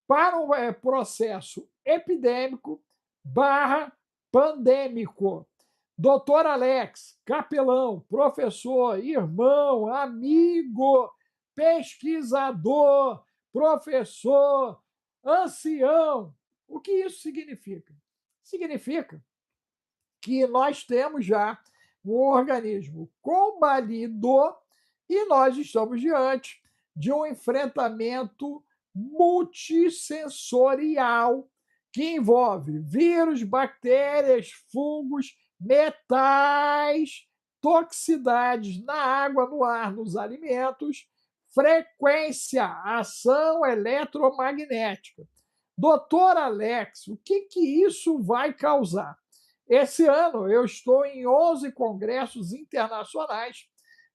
para um processo epidêmico barra pandêmico. Doutor Alex, capelão, professor, irmão, amigo, pesquisador, professor, ancião. O que isso significa? Significa que nós temos já um organismo combalido e nós estamos diante de um enfrentamento multissensorial que envolve vírus, bactérias, fungos, metais, toxicidades na água, no ar, nos alimentos, frequência, ação eletromagnética. Doutor Alex, o que isso vai causar? Esse ano eu estou em 11 congressos internacionais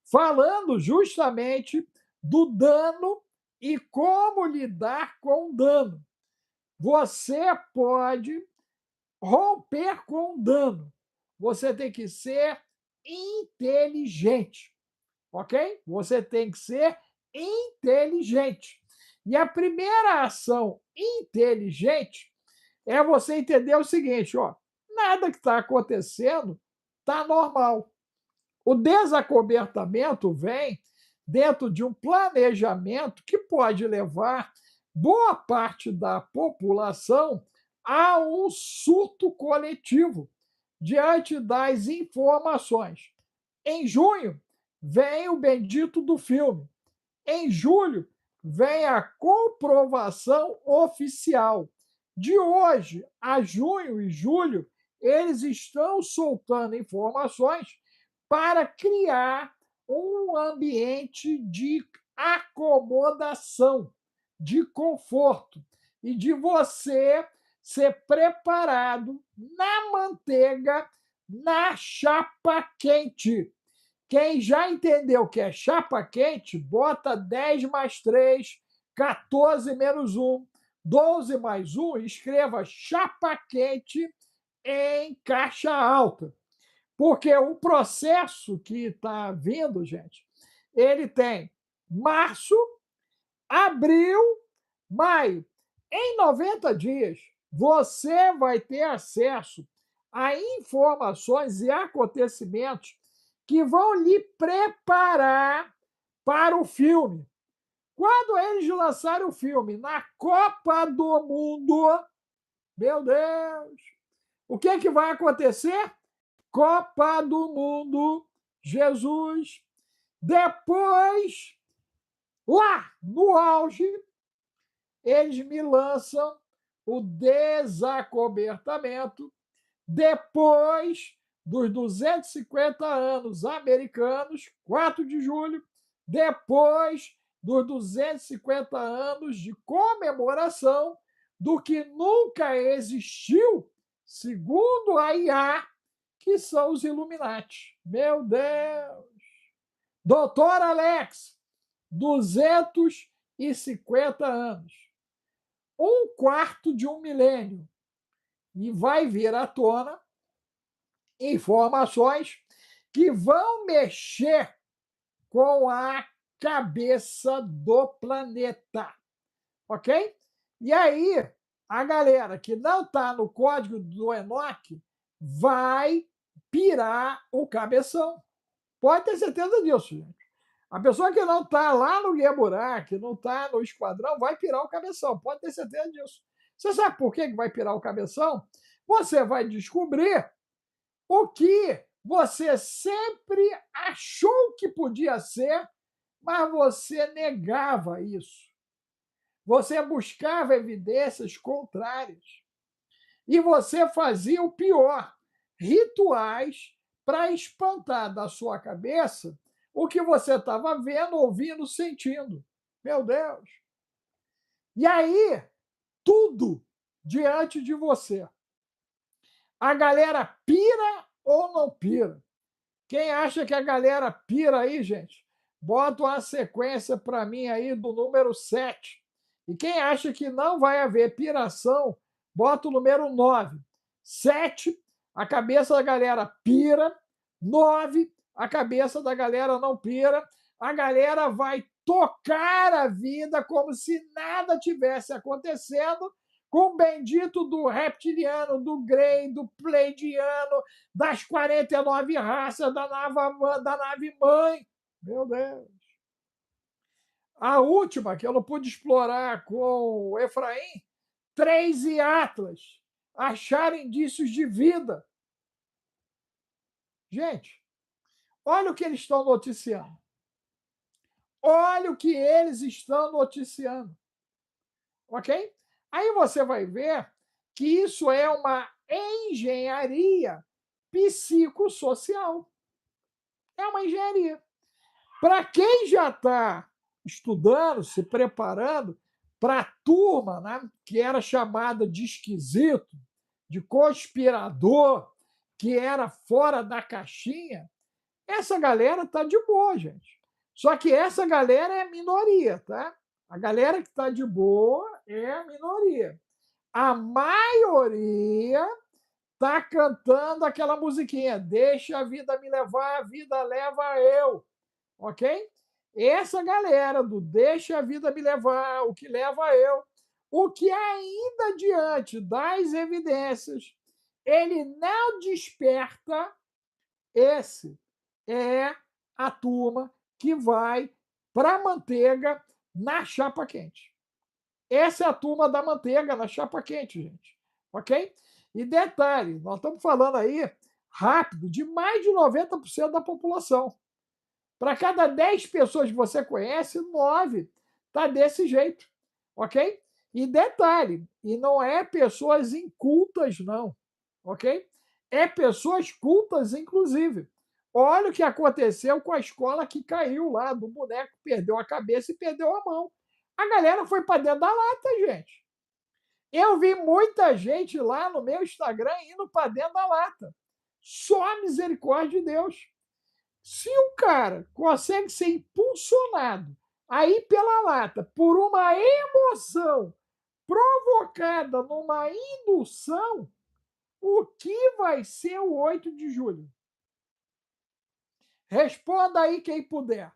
falando justamente do dano e como lidar com o dano. Você pode romper com o dano. Você tem que ser inteligente, ok? Você tem que ser inteligente. E a primeira ação inteligente é você entender o seguinte, ó, nada que está acontecendo está normal. O desacobertamento vem dentro de um planejamento que pode levar boa parte da população a um surto coletivo diante das informações. Em junho, vem o bendito do filme. Em julho, vem a comprovação oficial. De hoje a junho e julho, eles estão soltando informações para criar um ambiente de acomodação, de conforto e de você ser preparado na manteiga, na chapa quente. Quem já entendeu que é chapa quente, bota 10 mais 3, 14 menos 1, 12 mais 1, escreva chapa quente em caixa alta. Porque o processo que está vindo, gente, ele tem março, abril, maio. Em 90 dias, você vai ter acesso a informações e acontecimentos que vão lhe preparar para o filme. Quando eles lançarem o filme na Copa do Mundo, meu Deus, o que é que vai acontecer? Copa do Mundo, Jesus. Depois, lá no auge, eles me lançam o desacobertamento. Depois dos 250 anos americanos, 4 de julho, depois dos 250 anos de comemoração do que nunca existiu, segundo a IA, que são os Illuminati. Meu Deus! Doutor Alex, 250 anos. Um quarto de um milênio. E vai vir à tona informações que vão mexer com a cabeça do planeta. Ok? E aí, a galera que não está no código do Enoch vai pirar o cabeção. Pode ter certeza disso, gente. A pessoa que não está lá no Guia que não está no esquadrão, vai pirar o cabeção. Pode ter certeza disso. Você sabe por que vai pirar o cabeção? Você vai descobrir o que você sempre achou que podia ser, mas você negava isso. Você buscava evidências contrárias. E você fazia o pior, rituais para espantar da sua cabeça o que você estava vendo, ouvindo, sentindo. Meu Deus! E aí, tudo diante de você. A galera pira ou não pira? Quem acha que a galera pira aí, gente, bota uma sequência para mim aí do número 7. E quem acha que não vai haver piração, bota o número 9. 7, a cabeça da galera pira. 9, a cabeça da galera não pira. A galera vai tocar a vida como se nada tivesse acontecendo, com o bendito do reptiliano, do Grey, do Pleidiano, das 49 raças da nave mãe. Meu Deus. A última, que eu não pude explorar com o Efraim, 3 e Atlas acharam indícios de vida. Gente, olha o que eles estão noticiando. Olha o que eles estão noticiando. Ok? Aí você vai ver que isso é uma engenharia psicossocial. É uma engenharia. Para quem já está estudando, se preparando para a turma, né, que era chamada de esquisito, de conspirador, que era fora da caixinha, essa galera está de boa, gente. Só que essa galera é a minoria, tá? A galera que está de boa é a minoria. A maioria está cantando aquela musiquinha, deixa a vida me levar, a vida leva eu, ok? Essa galera do deixa a vida me levar, o que leva eu, o que ainda diante das evidências, ele não desperta, esse é a turma que vai para a manteiga na chapa quente. Essa é a turma da manteiga na chapa quente, gente. Ok? E detalhe, nós estamos falando aí, rápido, de mais de 90% da população. Para cada 10 pessoas que você conhece, 9 está desse jeito. Ok? E detalhe, e não é pessoas incultas, não. Ok? É pessoas cultas, inclusive. Olha o que aconteceu com a escola que caiu lá, do boneco, perdeu a cabeça e perdeu a mão. A galera foi para dentro da lata, gente. Eu vi muita gente lá no meu Instagram indo para dentro da lata. Só a misericórdia de Deus. Se o cara consegue ser impulsionado aí pela lata por uma emoção provocada numa indução, o que vai ser o 8 de julho? Responda aí quem puder.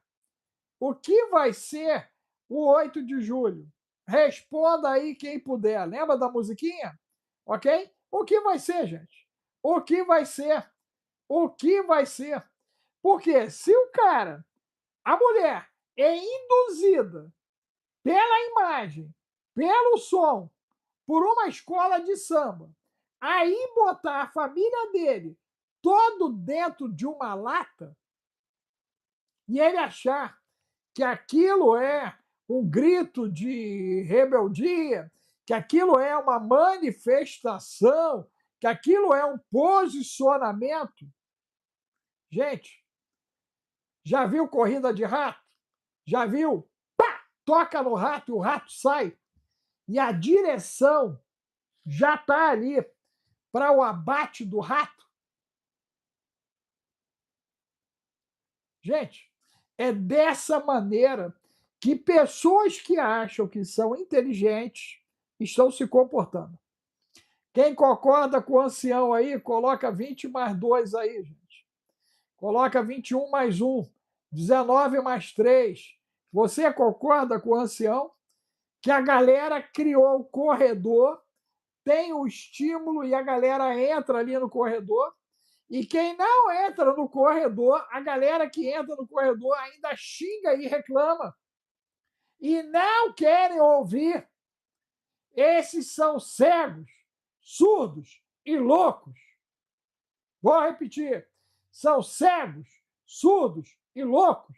O que vai ser o 8 de julho? Responda aí quem puder. Lembra da musiquinha? Ok? O que vai ser, gente? O que vai ser? O que vai ser? Porque se o cara, a mulher, é induzida pela imagem, pelo som, por uma escola de samba, aí botar a família dele todo dentro de uma lata e ele achar que aquilo é um grito de rebeldia, que aquilo é uma manifestação, que aquilo é um posicionamento. Gente, já viu corrida de rato? Já viu? Pá! toca no rato e o rato sai, e a direção já está ali para o abate do rato. Gente, é dessa maneira que pessoas que acham que são inteligentes estão se comportando. Quem concorda com o ancião aí, coloca 20 mais 2 aí, gente. Coloca 21 mais 1, 19 mais 3. Você concorda com o ancião que a galera criou o corredor, tem o estímulo e a galera entra ali no corredor, e quem não entra no corredor, a galera que entra no corredor ainda xinga e reclama. E não querem ouvir. Esses são cegos, surdos e loucos. Vou repetir. São cegos, surdos e loucos,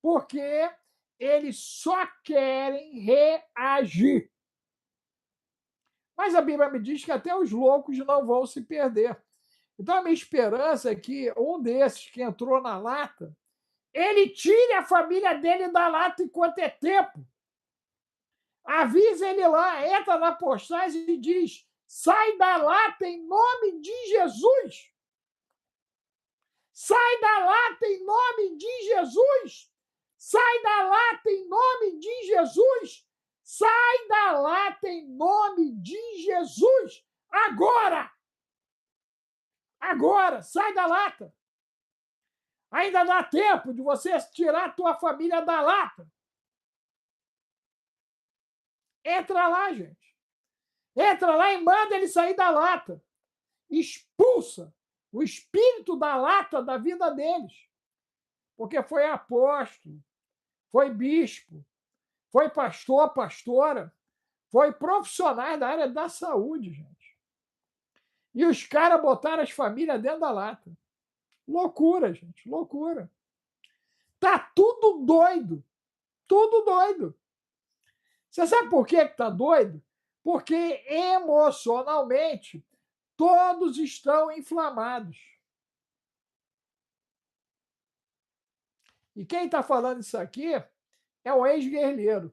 porque eles só querem reagir. Mas a Bíblia me diz que até os loucos não vão se perder. Então, a minha esperança é que um desses que entrou na lata, ele tire a família dele da lata enquanto é tempo. Avisa ele lá, entra na postagem e diz: sai da lata em nome de Jesus. Sai da lata em nome de Jesus. Sai da lata em nome de Jesus. Sai da lata em nome de Jesus. Agora! Agora! Sai da lata! Ainda dá tempo de você tirar a tua família da lata. Entra lá, gente. Entra lá e manda ele sair da lata. Expulsa o espírito da lata da vida deles. Porque foi apóstolo, foi bispo, foi pastor, pastora, foi profissionais da área da saúde, gente. E os caras botaram as famílias dentro da lata. Loucura, gente, loucura. Tá tudo doido. Tudo doido. Você sabe por que tá doido? Porque emocionalmente todos estão inflamados. E quem está falando isso aqui é o ex-guerrilheiro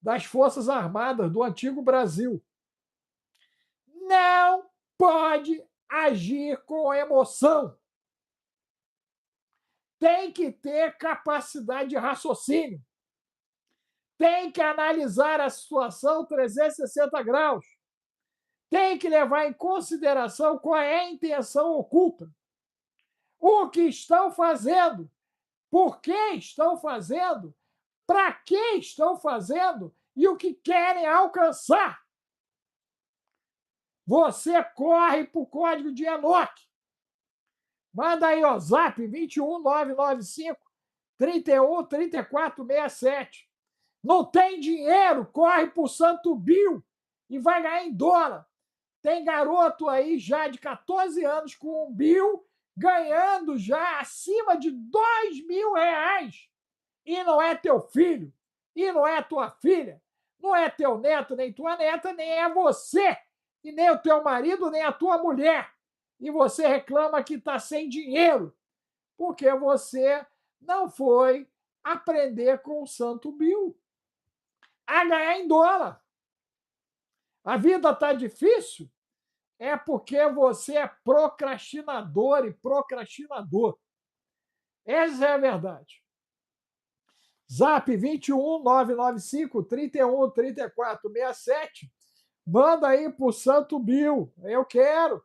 das Forças Armadas do antigo Brasil. Não pode agir com emoção. Tem que ter capacidade de raciocínio. Tem que analisar a situação 360 graus. Tem que levar em consideração qual é a intenção oculta. O que estão fazendo, por que estão fazendo, para que estão fazendo e o que querem alcançar. Você corre para o código de Enoque. Manda aí, ó, zap 21995 31 34 67. Não tem dinheiro, corre para o Santo Bill e vai ganhar em dólar. Tem garoto aí já de 14 anos com um Bill ganhando já acima de R$ 2.000. E não é teu filho, e não é tua filha, não é teu neto, nem tua neta, nem é você, e nem o teu marido, nem a tua mulher. E você reclama que está sem dinheiro, porque você não foi aprender com o Santo Bill a ganhar em dólar. A vida está difícil? É porque você é procrastinador e procrastinador. Essa é a verdade. Zap 21 995 31 34 67. Manda aí pro Santo Bill. Eu quero.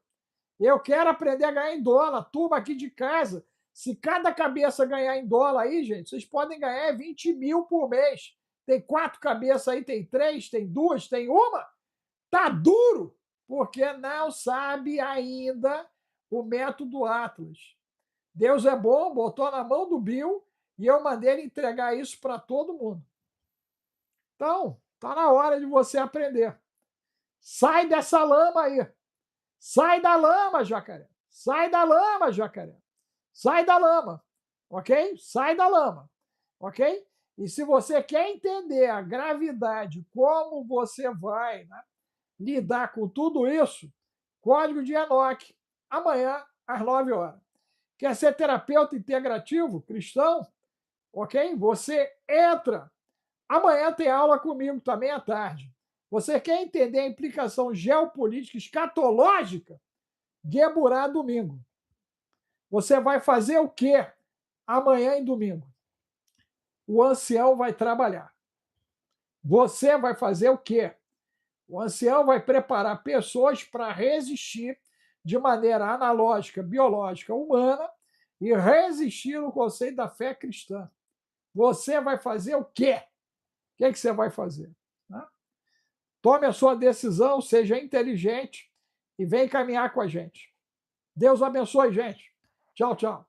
Eu quero aprender a ganhar em dólar. Turma aqui de casa. Se cada cabeça ganhar em dólar aí, gente, vocês podem ganhar 20 mil por mês. Tem 4 cabeças aí, tem 3, tem 2, tem uma. Tá duro, porque não sabe ainda o método Atlas. Deus é bom, botou na mão do Bill e eu mandei ele entregar isso para todo mundo. Então, tá na hora de você aprender. Sai dessa lama aí. Sai da lama, jacaré. Sai da lama, jacaré. Sai da lama, ok? Sai da lama, ok? E se você quer entender a gravidade, como você vai, né, lidar com tudo isso, Código de Enoque, amanhã às 9 horas. Quer ser terapeuta integrativo cristão? Ok? Você entra Amanhã tem aula comigo também à tarde. Você quer entender a implicação geopolítica escatológica? Gueburá domingo. Você vai fazer o quê amanhã e domingo? O ancião vai trabalhar. Você vai fazer o quê? O ancião vai preparar pessoas para resistir de maneira analógica, biológica, humana e resistir no conceito da fé cristã. Você vai fazer o quê? O que, é que você vai fazer? Né? Tome a sua decisão, seja inteligente e vem caminhar com a gente. Deus abençoe, gente. Tchau, tchau.